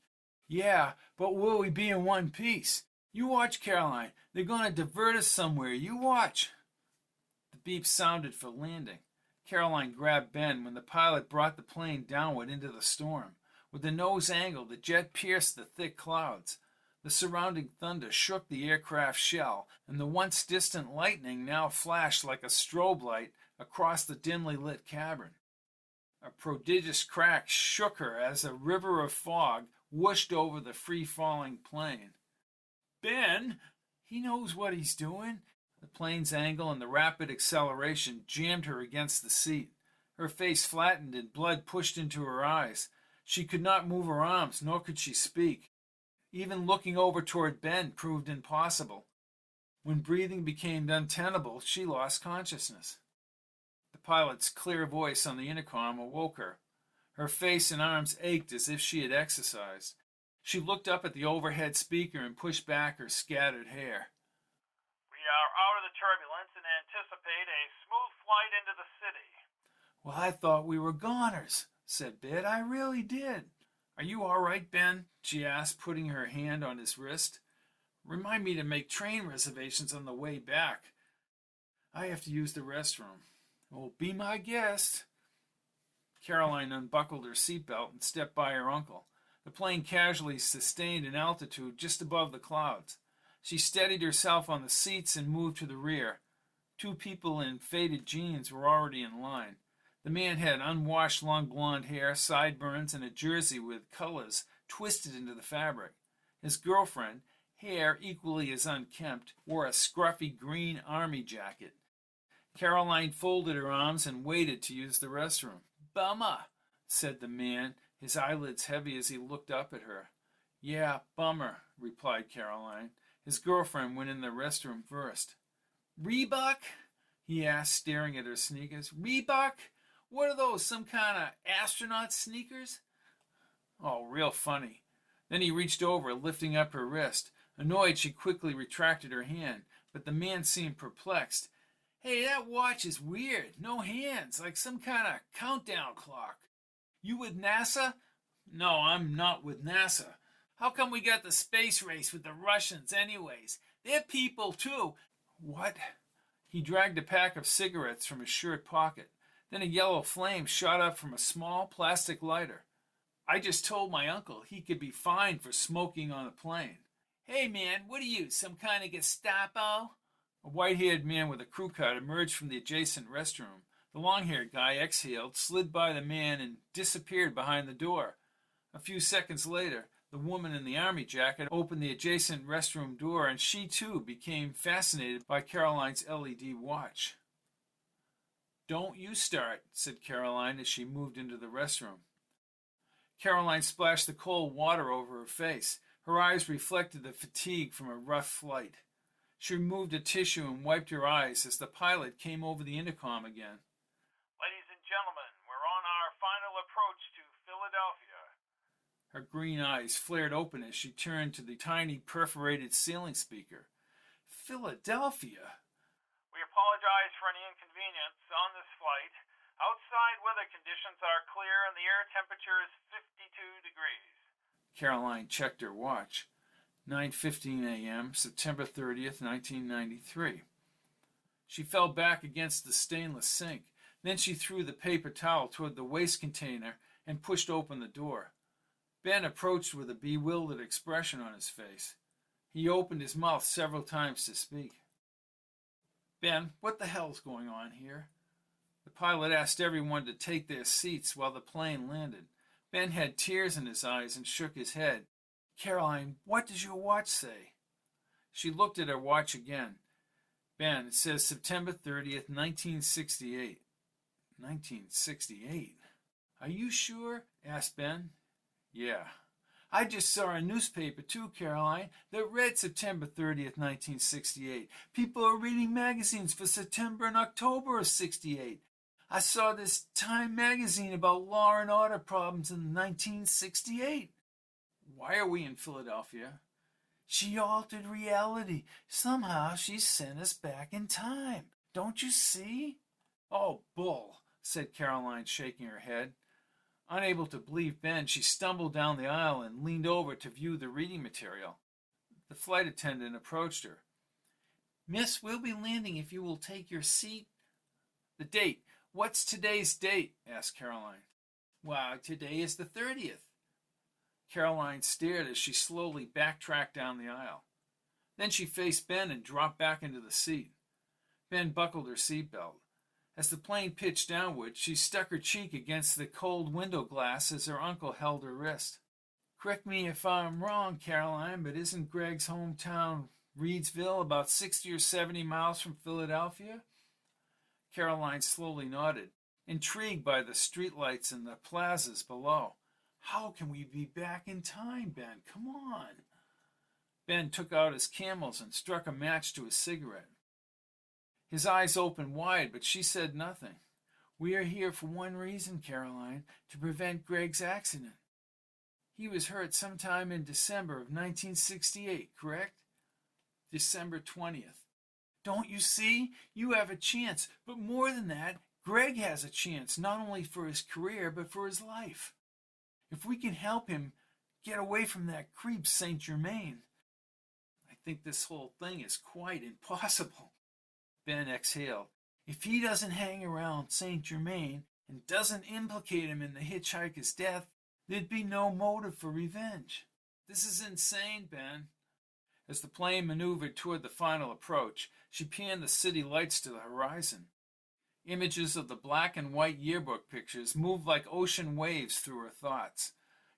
Yeah, but will we be in one piece? You watch, Caroline. They're going to divert us somewhere. You watch. The beep sounded for landing. Caroline grabbed Ben when the pilot brought the plane downward into the storm. With the nose angled, the jet pierced the thick clouds. The surrounding thunder shook the aircraft shell, and the once distant lightning now flashed like a strobe light across the dimly lit cavern. A prodigious crack shook her as a river of fog whooshed over the free-falling plane. Ben, he knows what he's doing. The plane's angle and the rapid acceleration jammed her against the seat. Her face flattened and blood pushed into her eyes. She could not move her arms, nor could she speak. Even looking over toward Ben proved impossible. When breathing became untenable, she lost consciousness. The pilot's clear voice on the intercom awoke her. Her face and arms ached as if she had exercised. She looked up at the overhead speaker and pushed back her scattered hair. "We are out of the turbulence and anticipate a smooth flight into the city." Well, I thought we were goners, said Ben. I really did. Are you all right, Ben? She asked, putting her hand on his wrist. Remind me to make train reservations on the way back. I have to use the restroom. Well, be my guest. Caroline unbuckled her seatbelt and stepped by her uncle. The plane casually sustained an altitude just above the clouds. She steadied herself on the seats and moved to the rear. Two people in faded jeans were already in line. The man had unwashed long blonde hair, sideburns, and a jersey with colors twisted into the fabric. His girlfriend, hair equally as unkempt, wore a scruffy green army jacket. Caroline folded her arms and waited to use the restroom. Bummer, said the man, his eyelids heavy as he looked up at her. Yeah, bummer, replied Caroline. His girlfriend went in the restroom first. Reebok? He asked, staring at her sneakers. Reebok? What are those, some kind of astronaut sneakers? Oh, real funny. Then he reached over, lifting up her wrist. Annoyed, she quickly retracted her hand, but the man seemed perplexed. Hey, that watch is weird. No hands, like some kind of countdown clock. You with NASA? No, I'm not with NASA. How come we got the space race with the Russians anyways? They're people too. What? He dragged a pack of cigarettes from his shirt pocket. Then a yellow flame shot up from a small plastic lighter. I just told my uncle he could be fined for smoking on the plane. Hey man, what are you, some kind of Gestapo? A white-haired man with a crew cut emerged from the adjacent restroom. The long-haired guy exhaled, slid by the man, and disappeared behind the door. A few seconds later, the woman in the army jacket opened the adjacent restroom door, and she too became fascinated by Caroline's LED watch. Don't you start, said Caroline as she moved into the restroom. Caroline splashed the cold water over her face. Her eyes reflected the fatigue from a rough flight. She removed a tissue and wiped her eyes as the pilot came over the intercom again. "Ladies and gentlemen, we're on our final approach to Philadelphia." Her green eyes flared open as she turned to the tiny perforated ceiling speaker. Philadelphia? "We apologize for any inconvenience on this flight. Outside weather conditions are clear and the air temperature is 52 degrees. Caroline checked her watch. 9:15 a.m., September 30th, 1993. She fell back against the stainless sink. Then she threw the paper towel toward the waste container and pushed open the door. Ben approached with a bewildered expression on his face. He opened his mouth several times to speak. Ben, what the hell's going on here? The pilot asked everyone to take their seats while the plane landed. Ben had tears in his eyes and shook his head. Caroline, what does your watch say? She looked at her watch again. Ben, it says September 30th, 1968. 1968? Are you sure? Asked Ben. Yeah. I just saw a newspaper too, Caroline, that read September 30th, 1968. People are reading magazines for September and October of 68. I saw this Time magazine about law and order problems in 1968. Why are we in Philadelphia? She altered reality. Somehow she sent us back in time. Don't you see? Oh, bull, said Caroline, shaking her head. Unable to believe Ben, she stumbled down the aisle and leaned over to view the reading material. The flight attendant approached her. Miss, we'll be landing if you will take your seat. The date. What's today's date? Asked Caroline. Why, today is the 30th. Caroline stared as she slowly backtracked down the aisle. Then she faced Ben and dropped back into the seat. Ben buckled her seatbelt. As the plane pitched downward, she stuck her cheek against the cold window glass as her uncle held her wrist. Correct me if I'm wrong, Caroline, but isn't Greg's hometown Reedsville about 60 or 70 miles from Philadelphia? Caroline slowly nodded, intrigued by the streetlights and the plazas below. How can we be back in time, Ben? Come on. Ben took out his Camels and struck a match to his cigarette. His eyes opened wide, but she said nothing. We are here for one reason, Caroline, to prevent Greg's accident. He was hurt sometime in December of 1968, correct? December 20th. Don't you see? You have a chance, but more than that, Greg has a chance, not only for his career, but for his life. If we can help him get away from that creep Saint Germain. I think this whole thing is quite impossible. Ben exhaled. If he doesn't hang around Saint Germain and doesn't implicate him in the hitchhiker's death, there'd be no motive for revenge. This is insane, Ben. As the plane maneuvered toward the final approach, she panned the city lights to the horizon. Images of the black and white yearbook pictures moved like ocean waves through her thoughts,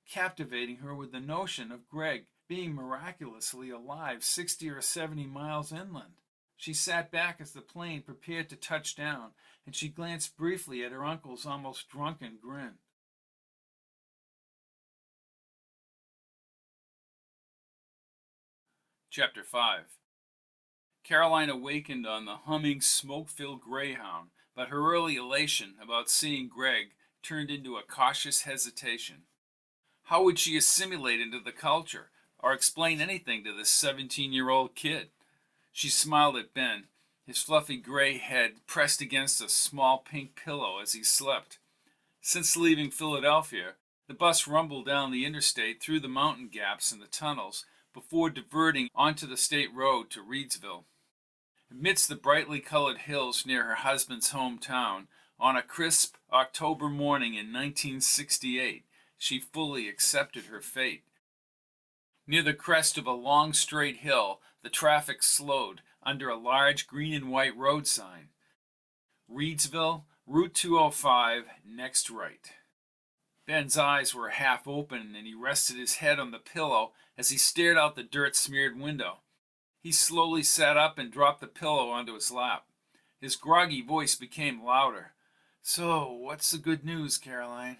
captivating her with the notion of Greg being miraculously alive 60 or 70 miles inland. She sat back as the plane prepared to touch down, and she glanced briefly at her uncle's almost drunken grin. Chapter 5. Caroline awakened on the humming, smoke-filled Greyhound, but her early elation about seeing Greg turned into a cautious hesitation. How would she assimilate into the culture, or explain anything to this 17-year-old kid? She smiled at Ben, his fluffy gray head pressed against a small pink pillow as he slept. Since leaving Philadelphia, the bus rumbled down the interstate through the mountain gaps and the tunnels before diverting onto the state road to Reedsville. Amidst the brightly colored hills near her husband's hometown, on a crisp October morning in 1968, she fully accepted her fate. Near the crest of a long straight hill, the traffic slowed under a large green and white road sign. Reedsville, Route 205, next right. Ben's eyes were half open, and he rested his head on the pillow as he stared out the dirt-smeared window. He slowly sat up and dropped the pillow onto his lap. His groggy voice became louder. So, what's the good news, Caroline?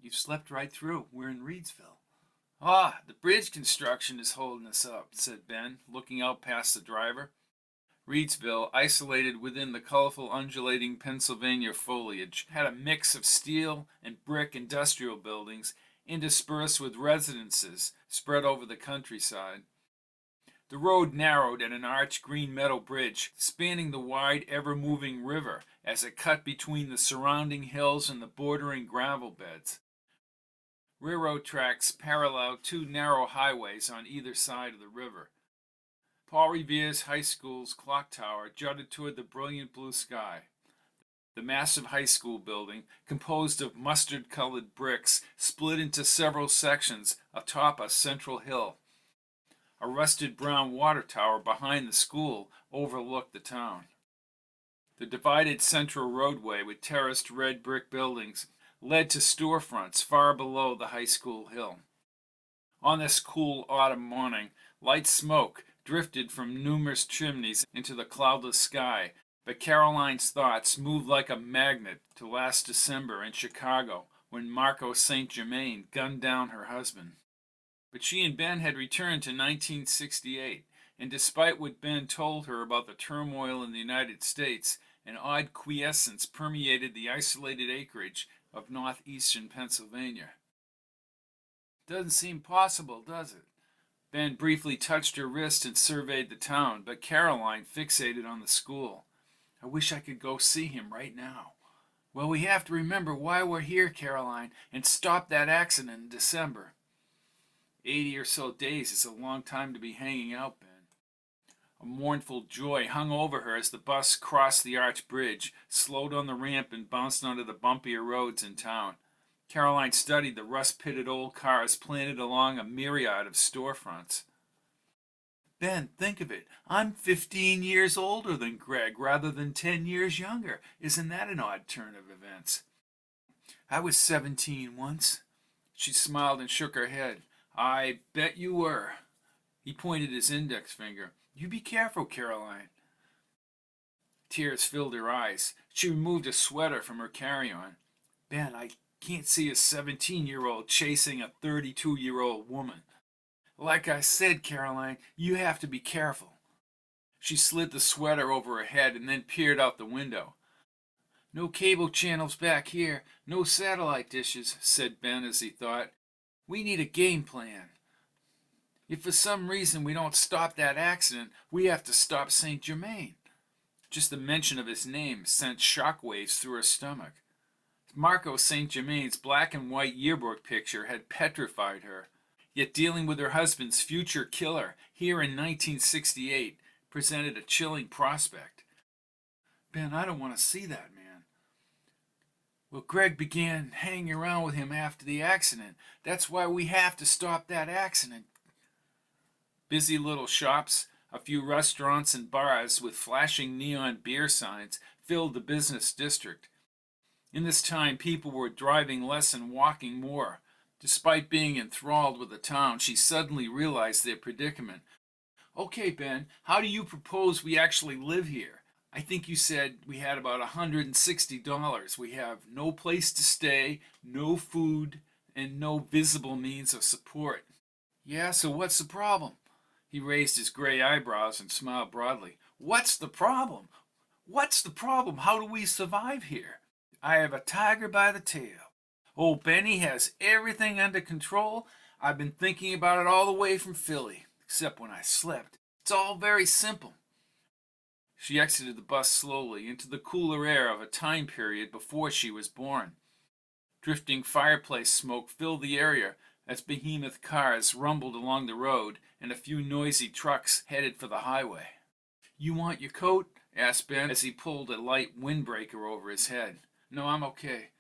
You've slept right through. We're in Reedsville. Ah, the bridge construction is holding us up, said Ben, looking out past the driver. Reedsville, isolated within the colorful undulating Pennsylvania foliage, had a mix of steel and brick industrial buildings interspersed with residences spread over the countryside. The road narrowed at an arched green metal bridge spanning the wide, ever-moving river as it cut between the surrounding hills and the bordering gravel beds. Railroad tracks paralleled two narrow highways on either side of the river. Paul Revere's high school's clock tower jutted toward the brilliant blue sky. The massive high school building, composed of mustard-colored bricks, split into several sections atop a central hill. A rusted brown water tower behind the school overlooked the town. The divided central roadway with terraced red brick buildings led to storefronts far below the high school hill. On this cool autumn morning, light smoke drifted from numerous chimneys into the cloudless sky, but Caroline's thoughts moved like a magnet to last December in Chicago when Marco St. Germain gunned down her husband. But she and Ben had returned to 1968, and despite what Ben told her about the turmoil in the United States, an odd quiescence permeated the isolated acreage of northeastern Pennsylvania. Doesn't seem possible, does it? Ben briefly touched her wrist and surveyed the town, but Caroline fixated on the school. I wish I could go see him right now. Well, we have to remember why we're here, Caroline, and stop that accident in December. 80 or so days is a long time to be hanging out, Ben. A mournful joy hung over her as the bus crossed the arched bridge, slowed on the ramp, and bounced onto the bumpier roads in town. Caroline studied the rust-pitted old cars planted along a myriad of storefronts. Ben, think of it. I'm 15 years older than Greg rather than 10 years younger. Isn't that an odd turn of events? I was 17 once. She smiled and shook her head. I bet you were. He pointed his index finger. You be careful, Caroline. Tears filled her eyes. She removed a sweater from her carry-on. Ben, I can't see a 17-year-old chasing a 32-year-old woman. Like I said, Caroline, you have to be careful. She slid the sweater over her head and then peered out the window. No cable channels back here, no satellite dishes, said Ben as he thought. We need a game plan. If for some reason we don't stop that accident, we have to stop St. Germain. Just the mention of his name sent shockwaves through her stomach. Marco St. Germain's black and white yearbook picture had petrified her. Yet dealing with her husband's future killer here in 1968 presented a chilling prospect. Ben, I don't want to see that man. Well, Greg began hanging around with him after the accident. That's why we have to stop that accident. Busy little shops, a few restaurants and bars with flashing neon beer signs filled the business district. In this time, people were driving less and walking more. Despite being enthralled with the town, she suddenly realized their predicament. Okay, Ben, how do you propose we actually live here? I think you said we had about $160. We have no place to stay, no food, and no visible means of support. Yeah, so what's the problem? He raised his gray eyebrows and smiled broadly. What's the problem? What's the problem? How do we survive here? I have a tiger by the tail. Old Benny has everything under control. I've been thinking about it all the way from Philly, except when I slept. It's all very simple. She exited the bus slowly into the cooler air of a time period before she was born. Drifting fireplace smoke filled the area as behemoth cars rumbled along the road and a few noisy trucks headed for the highway. You want your coat? Asked Ben as he pulled a light windbreaker over his head. No, I'm okay.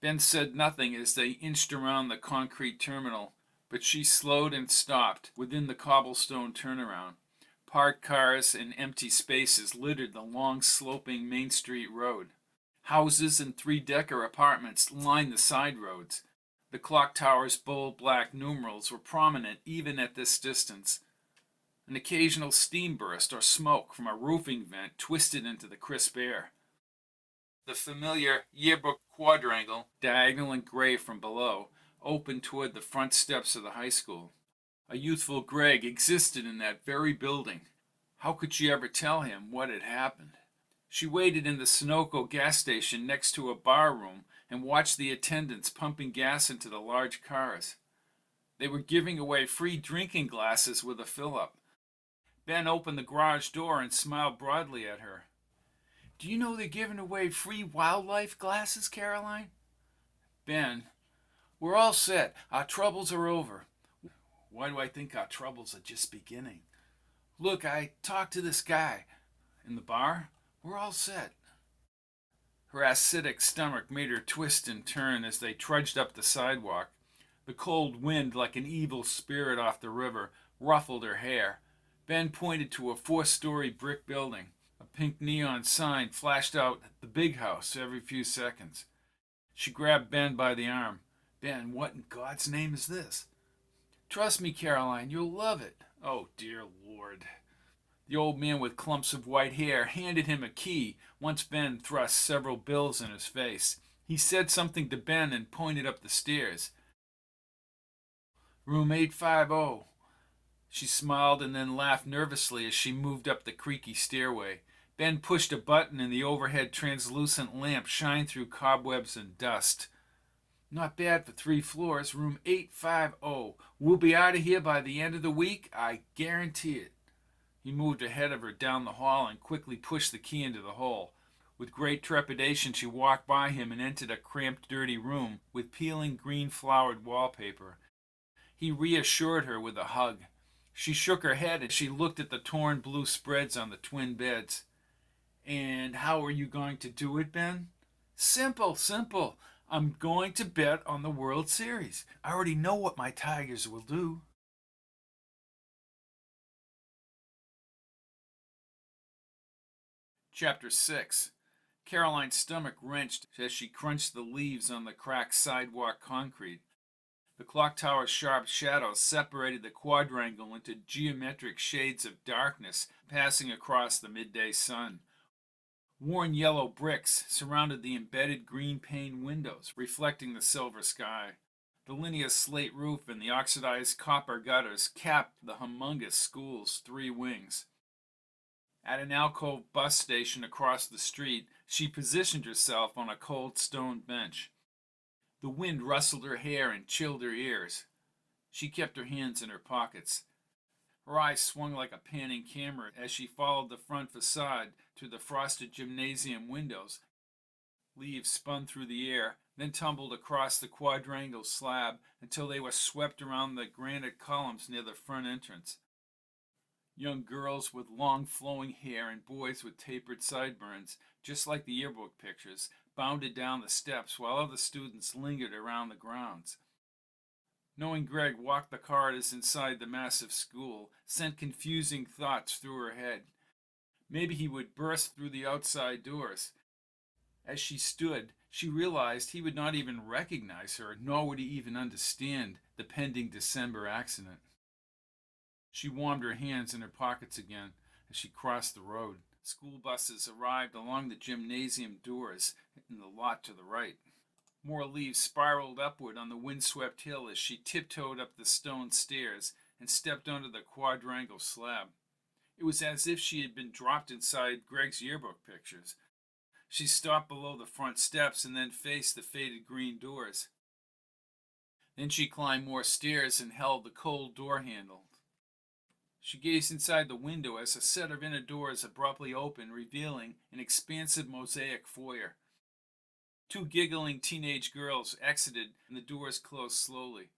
Ben said nothing as they inched around the concrete terminal, but she slowed and stopped within the cobblestone turnaround. Parked cars and empty spaces littered the long sloping Main Street road. Houses and three-decker apartments lined the side roads. The clock tower's bold black numerals were prominent even at this distance. An occasional steam burst or smoke from a roofing vent twisted into the crisp air. The familiar yearbook quadrangle, diagonal and gray from below, opened toward the front steps of the high school. A youthful Greg existed in that very building. How could she ever tell him what had happened? She waited in the Sunoco gas station next to a bar room and watched the attendants pumping gas into the large cars. They were giving away free drinking glasses with a fill-up. Ben opened the garage door and smiled broadly at her. Do you know they're giving away free wildlife glasses, Caroline? Ben, we're all set. Our troubles are over. Why do I think our troubles are just beginning? Look, I talked to this guy. In the bar? We're all set. Her acidic stomach made her twist and turn as they trudged up the sidewalk. The cold wind, like an evil spirit off the river, ruffled her hair. Ben pointed to a 4-story brick building. A pink neon sign flashed out the big house every few seconds. She grabbed Ben by the arm. Ben, what in God's name is this? Trust me, Caroline, you'll love it. Oh, dear Lord. The old man with clumps of white hair handed him a key once Ben thrust several bills in his face. He said something to Ben and pointed up the stairs. Room 850. She smiled and then laughed nervously as she moved up the creaky stairway. Ben pushed a button and the overhead translucent lamp shined through cobwebs and dust. Not bad for 3 floors. Room 850. We'll be out of here by the end of the week. I guarantee it. He moved ahead of her down the hall and quickly pushed the key into the hole. With great trepidation, she walked by him and entered a cramped, dirty room with peeling green-flowered wallpaper. He reassured her with a hug. She shook her head as she looked at the torn blue spreads on the twin beds. And how are you going to do it, Ben? Simple, simple. I'm going to bet on the World Series. I already know what my Tigers will do. Chapter 6. Caroline's stomach wrenched as she crunched the leaves on the cracked sidewalk concrete. The clock tower's sharp shadows separated the quadrangle into geometric shades of darkness passing across the midday sun. Worn yellow bricks surrounded the embedded green pane windows, reflecting the silver sky. The linear slate roof and the oxidized copper gutters capped the humongous school's three wings. At an alcove bus station across the street, she positioned herself on a cold stone bench. The wind rustled her hair and chilled her ears. She kept her hands in her pockets. Her eyes swung like a panning camera as she followed the front facade to the frosted gymnasium windows. Leaves spun through the air, then tumbled across the quadrangle slab until they were swept around the granite columns near the front entrance. Young girls with long flowing hair and boys with tapered sideburns, just like the yearbook pictures, bounded down the steps while other students lingered around the grounds. Knowing Greg walked the corridors inside the massive school sent confusing thoughts through her head. Maybe he would burst through the outside doors. As she stood, she realized he would not even recognize her, nor would he even understand the pending December accident. She warmed her hands in her pockets again as she crossed the road. School buses arrived along the gymnasium doors in the lot to the right. More leaves spiraled upward on the windswept hill as she tiptoed up the stone stairs and stepped onto the quadrangle slab. It was as if she had been dropped inside Greg's yearbook pictures. She stopped below the front steps and then faced the faded green doors. Then she climbed more stairs and held the cold door handle. She gazed inside the window as a set of inner doors abruptly opened, revealing an expansive mosaic foyer. Two giggling teenage girls exited and the doors closed slowly.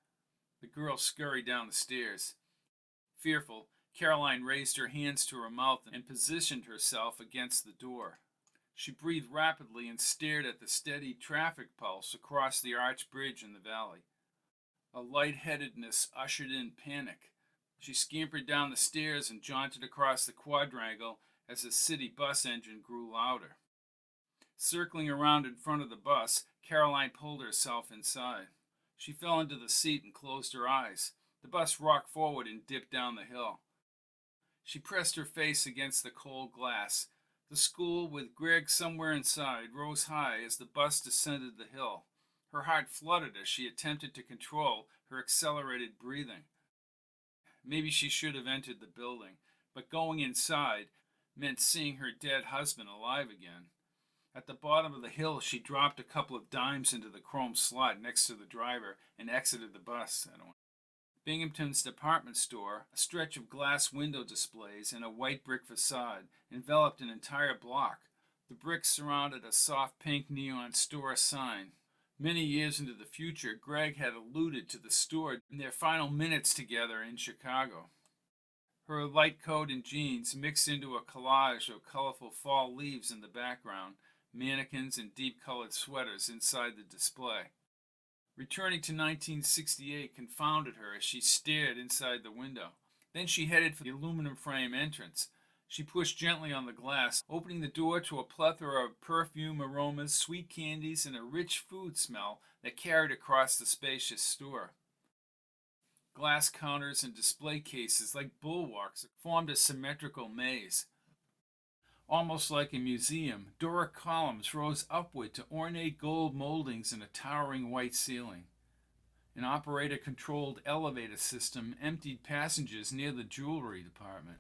The girls scurried down the stairs. Fearful, Caroline raised her hands to her mouth and positioned herself against the door. She breathed rapidly and stared at the steady traffic pulse across the arched bridge in the valley. A lightheadedness ushered in panic. She scampered down the stairs and jaunted across the quadrangle as the city bus engine grew louder. Circling around in front of the bus, Caroline pulled herself inside. She fell into the seat and closed her eyes. The bus rocked forward and dipped down the hill. She pressed her face against the cold glass. The school, with Greg somewhere inside, rose high as the bus descended the hill. Her heart fluttered as she attempted to control her accelerated breathing. Maybe she should have entered the building, but going inside meant seeing her dead husband alive again. At the bottom of the hill, she dropped a couple of dimes into the chrome slot next to the driver and exited the bus. Binghamton's department store, a stretch of glass window displays and a white brick facade, enveloped an entire block. The bricks surrounded a soft pink neon store sign. Many years into the future, Greg had alluded to the store in their final minutes together in Chicago. Her light coat and jeans mixed into a collage of colorful fall leaves in the background, mannequins and deep-colored sweaters inside the display. Returning to 1968 confounded her as she stared inside the window. Then she headed for the aluminum frame entrance. She pushed gently on the glass, opening the door to a plethora of perfume aromas, sweet candies, and a rich food smell that carried across the spacious store. Glass counters and display cases like bulwarks formed a symmetrical maze. Almost like a museum, Doric columns rose upward to ornate gold moldings and a towering white ceiling. An operator-controlled elevator system emptied passengers near the jewelry department.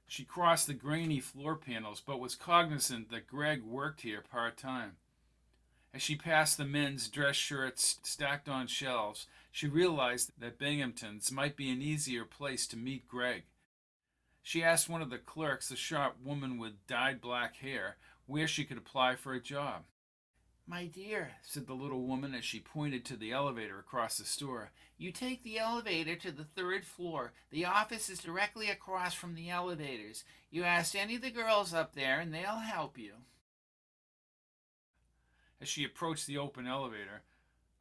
She crossed the grainy floor panels, but was cognizant that Greg worked here part-time. As she passed the men's dress shirts stacked on shelves, she realized that Binghamton's might be an easier place to meet Greg. She asked one of the clerks, a sharp woman with dyed black hair, where she could apply for a job. "My dear," said the little woman as she pointed to the elevator across the store, "you take the elevator to the 3rd floor. The office is directly across from the elevators. You ask any of the girls up there and they'll help you." As she approached the open elevator,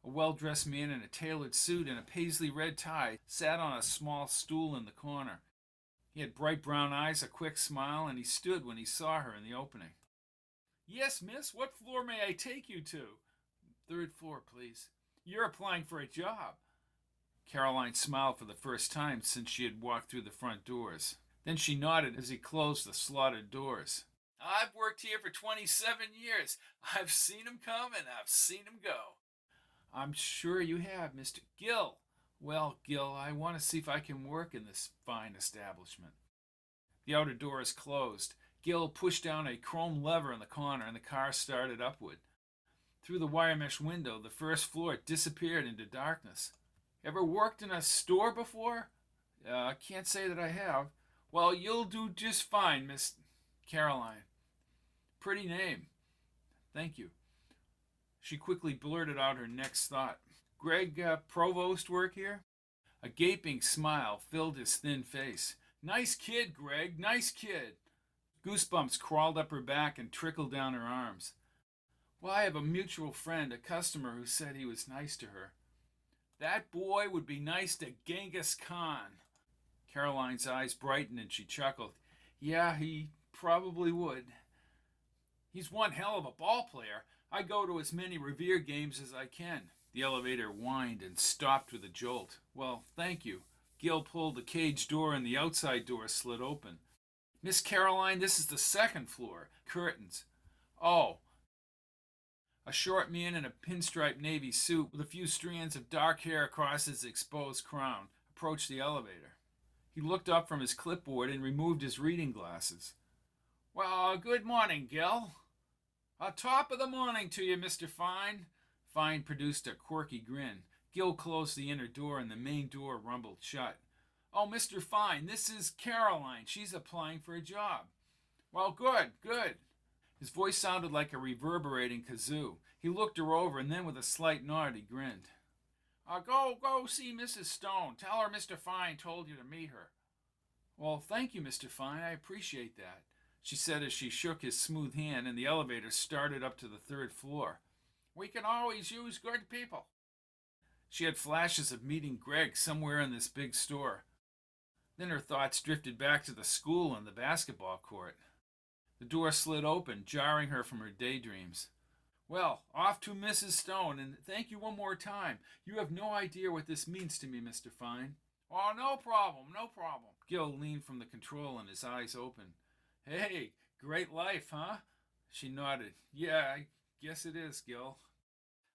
a well-dressed man in a tailored suit and a paisley red tie sat on a small stool in the corner. He had bright brown eyes, a quick smile, and he stood when he saw her in the opening. "Yes, miss, what floor may I take you to?" "3rd floor, please." "You're applying for a job." Caroline smiled for the first time since she had walked through the front doors. Then she nodded as he closed the slotted doors. I've worked here for 27 years. I've seen 'em come and I've seen 'em go. I'm sure you have, Mr. Gill. Well, Gill, I want to see if I can work in this fine establishment. The outer door is closed. Gill pushed down a chrome lever in the corner and the car started upward. Through the wire mesh window, the first floor disappeared into darkness. Ever worked in a store before? I can't say that I have. Well, you'll do just fine, Miss Caroline. Pretty name. Thank you. She quickly blurted out her next thought. Greg Provost work here? A gaping smile filled his thin face. Nice kid, Greg, nice kid. Goosebumps crawled up her back and trickled down her arms. Well, I have a mutual friend, a customer, who said he was nice to her. That boy would be nice to Genghis Khan. Caroline's eyes brightened and she chuckled. Yeah, he probably would. He's one hell of a ball player. I go to as many Revere games as I can. The elevator whined and stopped with a jolt. Well, thank you. Gil pulled the cage door and the outside door slid open. Miss Caroline, this is the second floor. Curtains. Oh. A short man in a pinstripe navy suit with a few strands of dark hair across his exposed crown approached the elevator. He looked up from his clipboard and removed his reading glasses. Well, good morning, Gil. Top of the morning to you, Mr. Fine. Fine produced a quirky grin. Gil closed the inner door and the main door rumbled shut. Oh, Mr. Fine, this is Caroline. She's applying for a job. Well, good, good. His voice sounded like a reverberating kazoo. He looked her over and then with a slight nod he grinned. Go see Mrs. Stone. Tell her Mr. Fine told you to meet her. Well, thank you, Mr. Fine. I appreciate that, she said as she shook his smooth hand and the elevator started up to the third floor. We can always use good people. She had flashes of meeting Greg somewhere in this big store. Then her thoughts drifted back to the school and the basketball court. The door slid open, jarring her from her daydreams. Well, off to Mrs. Stone, and thank you one more time. You have no idea what this means to me, Mr. Fine. Oh, no problem, no problem. Gil leaned from the control and his eyes opened. Hey, great life, huh? She nodded. Yeah, I guess it is, Gil.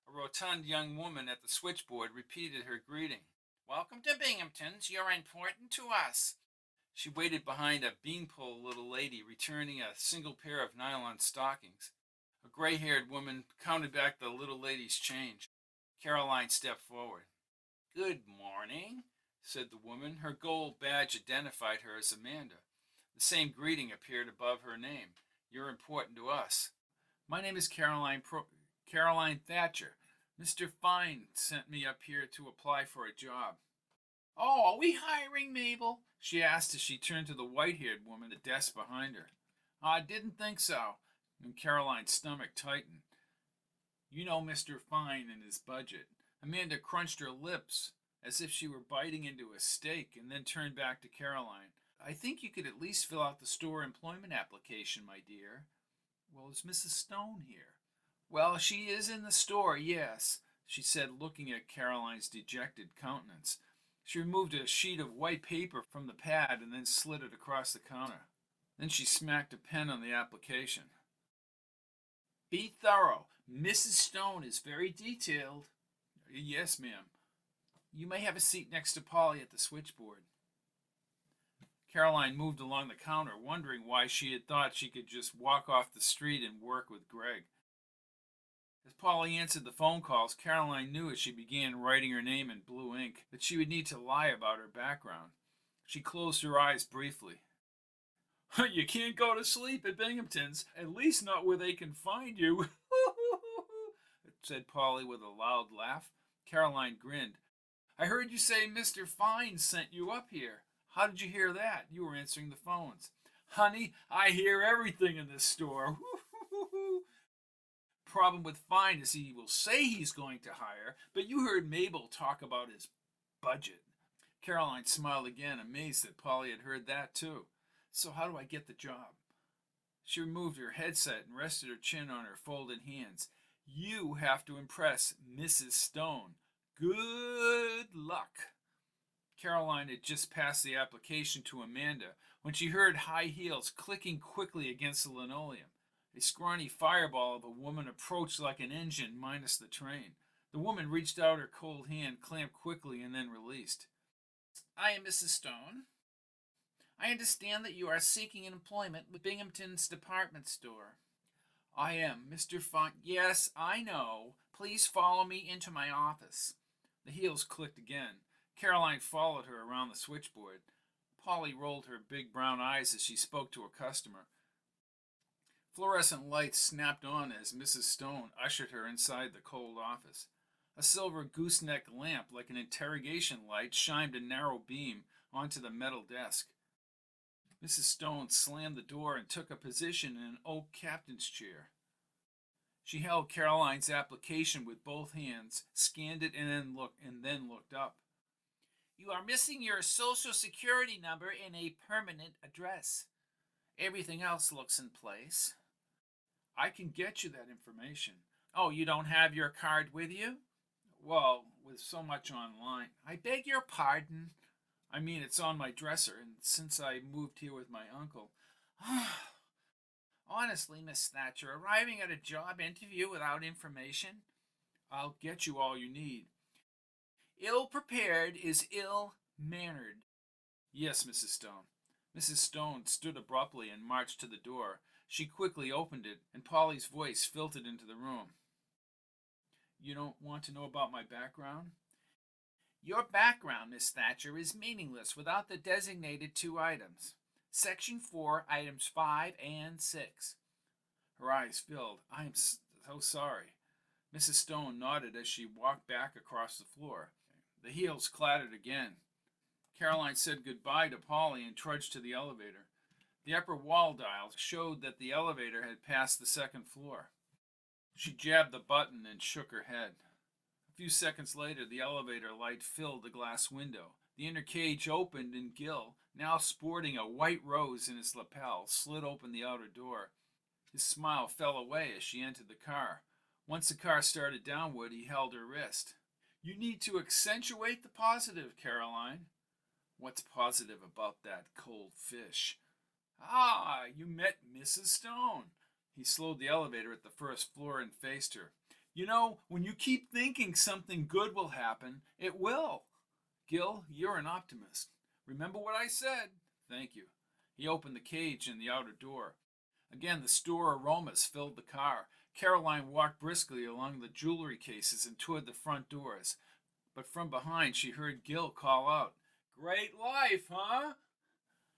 A rotund young woman at the switchboard repeated her greeting. Welcome to Binghamton's. You're important to us. She waited behind a beanpole little lady returning a single pair of nylon stockings. A gray-haired woman counted back the little lady's change. Caroline stepped forward. Good morning, said the woman. Her gold badge identified her as Amanda. The same greeting appeared above her name. You're important to us. My name is Caroline Thatcher. Mr. Fine sent me up here to apply for a job. Oh, are we hiring, Mabel? She asked as she turned to the white-haired woman at the desk behind her. I didn't think so. And Caroline's stomach tightened. You know Mr. Fine and his budget. Amanda crunched her lips as if she were biting into a steak and then turned back to Caroline. I think you could at least fill out the store employment application, my dear. Well, is Mrs. Stone here? Well, she is in the store, yes, she said, looking at Caroline's dejected countenance. She removed a sheet of white paper from the pad and then slid it across the counter. Then she smacked a pen on the application. Be thorough. Mrs. Stone is very detailed. Yes, ma'am. You may have a seat next to Polly at the switchboard. Caroline moved along the counter, wondering why she had thought she could just walk off the street and work with Greg. As Polly answered the phone calls, Caroline knew as she began writing her name in blue ink that she would need to lie about her background. She closed her eyes briefly. You can't go to sleep at Binghamton's, at least not where they can find you, said Polly with a loud laugh. Caroline grinned. I heard you say Mr. Fine sent you up here. How did you hear that? You were answering the phones. Honey, I hear everything in this store. Problem with Fine is he will say he's going to hire, but you heard Mabel talk about his budget. Caroline smiled again, amazed that Polly had heard that too. So how do I get the job? She removed her headset and rested her chin on her folded hands. You have to impress Mrs. Stone. Good luck. Caroline had just passed the application to Amanda when she heard high heels clicking quickly against the linoleum. A scrawny fireball of a woman approached like an engine minus the train. The woman reached out her cold hand, clamped quickly, and then released. I am Mrs. Stone. I understand that you are seeking employment with Binghamton's department store. I am Mr. Font. Yes, I know. Please follow me into my office. The heels clicked again. Caroline followed her around the switchboard. Polly rolled her big brown eyes as she spoke to a customer. Fluorescent lights snapped on as Mrs. Stone ushered her inside the cold office. A silver gooseneck lamp, like an interrogation light, shined a narrow beam onto the metal desk. Mrs. Stone slammed the door and took a position in an oak captain's chair. She held Caroline's application with both hands, scanned it, and then looked up. You are missing your social security number and a permanent address. Everything else looks in place. I can get you that information. Oh, you don't have your card with you? Well, with so much online. I beg your pardon. I mean, it's on my dresser, and since I moved here with my uncle. Honestly, Miss Thatcher, arriving at a job interview without information? I'll get you all you need. Ill-prepared is ill-mannered. Yes, Mrs. Stone. Mrs. Stone stood abruptly and marched to the door. She quickly opened it, and Polly's voice filtered into the room. You don't want to know about my background? Your background, Miss Thatcher, is meaningless without the designated 2 items. Section 4, items 5 and 6. Her eyes filled. I am so sorry. Mrs. Stone nodded as she walked back across the floor. The heels clattered again. Caroline said goodbye to Polly and trudged to the elevator. The upper wall dial showed that the elevator had passed the 2nd floor. She jabbed the button and shook her head. A few seconds later, the elevator light filled the glass window. The inner cage opened and Gil, now sporting a white rose in his lapel, slid open the outer door. His smile fell away as she entered the car. Once the car started downward, he held her wrist. You need to accentuate the positive, Caroline. What's positive about that cold fish? Ah, you met Mrs. Stone. He slowed the elevator at the 1st floor and faced her. You know, when you keep thinking something good will happen, it will. Gil, you're an optimist. Remember what I said? Thank you. He opened the cage and the outer door. Again, the store aromas filled the car. Caroline walked briskly along the jewelry cases and toward the front doors. But from behind, she heard Gil call out, Great life, huh?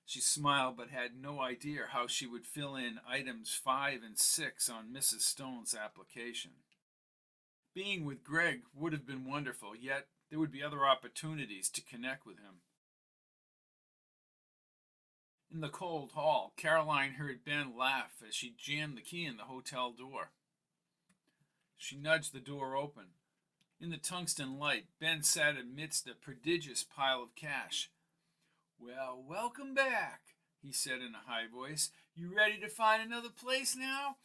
She smiled but had no idea how she would fill in items 5 and 6 on Mrs. Stone's application. Being with Greg would have been wonderful, yet there would be other opportunities to connect with him. In the cold hall, Caroline heard Ben laugh as she jammed the key in the hotel door. She nudged the door open. In the tungsten light, Ben sat amidst a prodigious pile of cash. Well, welcome back, he said in a high voice. You ready to find another place now?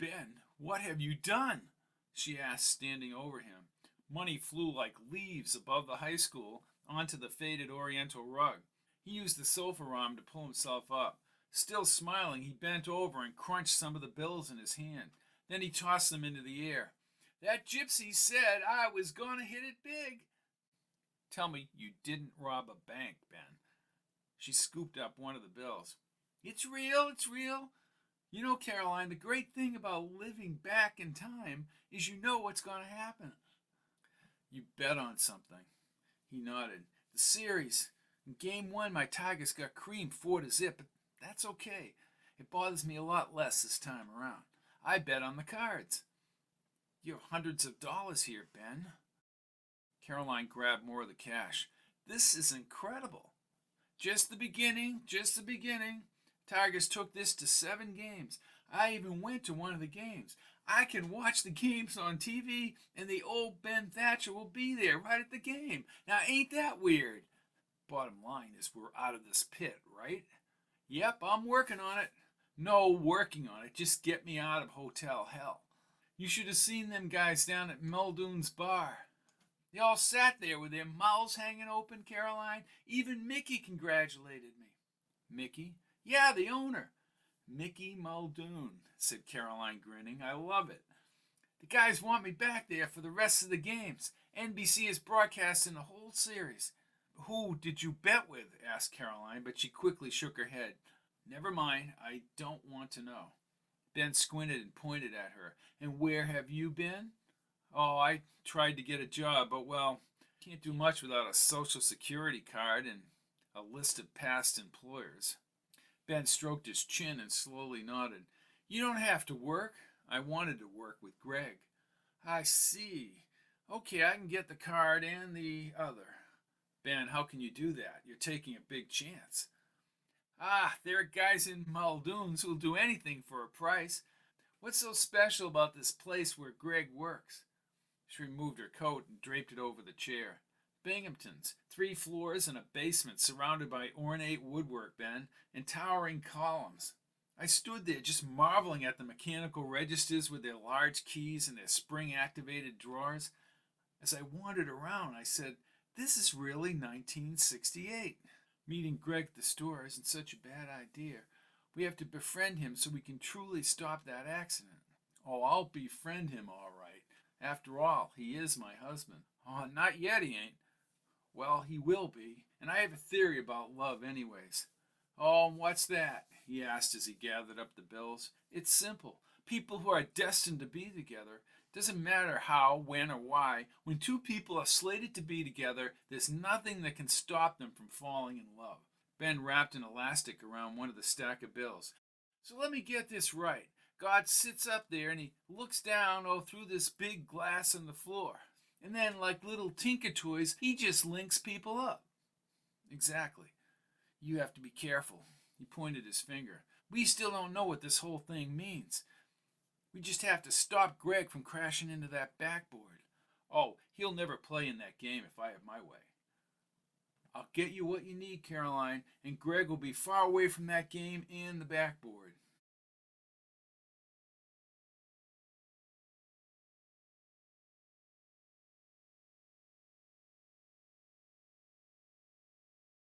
Ben, what have you done? She asked, standing over him. Money flew like leaves above the high school onto the faded oriental rug. He used the sofa arm to pull himself up. Still smiling, he bent over and crunched some of the bills in his hand. Then he tossed them into the air. That gypsy said I was going to hit it big. Tell me you didn't rob a bank, Ben. She scooped up one of the bills. It's real, it's real. You know, Caroline, the great thing about living back in time is you know what's going to happen. You bet on something. He nodded. The series. In game 1, my Tigers got creamed 4-0, but that's okay. It bothers me a lot less this time around. I bet on the Cards. You have hundreds of dollars here, Ben. Caroline grabbed more of the cash. This is incredible. Just the beginning, just the beginning. Tigers took this to 7 games. I even went to one of the games. I can watch the games on TV, and the old Ben Thatcher will be there right at the game. Now, ain't that weird? Bottom line is we're out of this pit, right? Yep, I'm working on it. No working on it. Just get me out of hotel hell. You should have seen them guys down at Muldoon's bar. They all sat there with their mouths hanging open, Caroline. Even Mickey congratulated me. Mickey? Yeah, the owner. Mickey Muldoon, said Caroline, grinning. I love it. The guys want me back there for the rest of the games. NBC is broadcasting the whole series. Who did you bet with? Asked Caroline, but she quickly shook her head. Never mind, I don't want to know. Ben squinted and pointed at her. And where have you been? Oh, I tried to get a job, but well, can't do much without a social security card and a list of past employers. Ben stroked his chin and slowly nodded. You don't have to work. I wanted to work with Greg. I see. Okay, I can get the card and the other. Ben, how can you do that? You're taking a big chance. Ah, there are guys in Muldoon's who'll do anything for a price. What's so special about this place where Greg works? She removed her coat and draped it over the chair. Binghamton's, 3 floors and a basement surrounded by ornate woodwork, Ben, and towering columns. I stood there just marveling at the mechanical registers with their large keys and their spring-activated drawers. As I wandered around, I said, this is really 1968. Meeting Greg at the store isn't such a bad idea. We have to befriend him so we can truly stop that accident. Oh, I'll befriend him all right. After all, he is my husband. Oh, not yet he ain't. Well, he will be, and I have a theory about love anyways. Oh, what's that? He asked as he gathered up the bills. It's simple. People who are destined to be together, doesn't matter how, when, or why, when 2 people are slated to be together, there's nothing that can stop them from falling in love. Ben wrapped an elastic around one of the stack of bills. So let me get this right. God sits up there and he looks down through this big glass on the floor. And then, like little tinker toys, he just links people up. Exactly. You have to be careful. He pointed his finger. We still don't know what this whole thing means. We just have to stop Greg from crashing into that backboard. Oh, he'll never play in that game if I have my way. I'll get you what you need, Caroline, and Greg will be far away from that game and the backboard.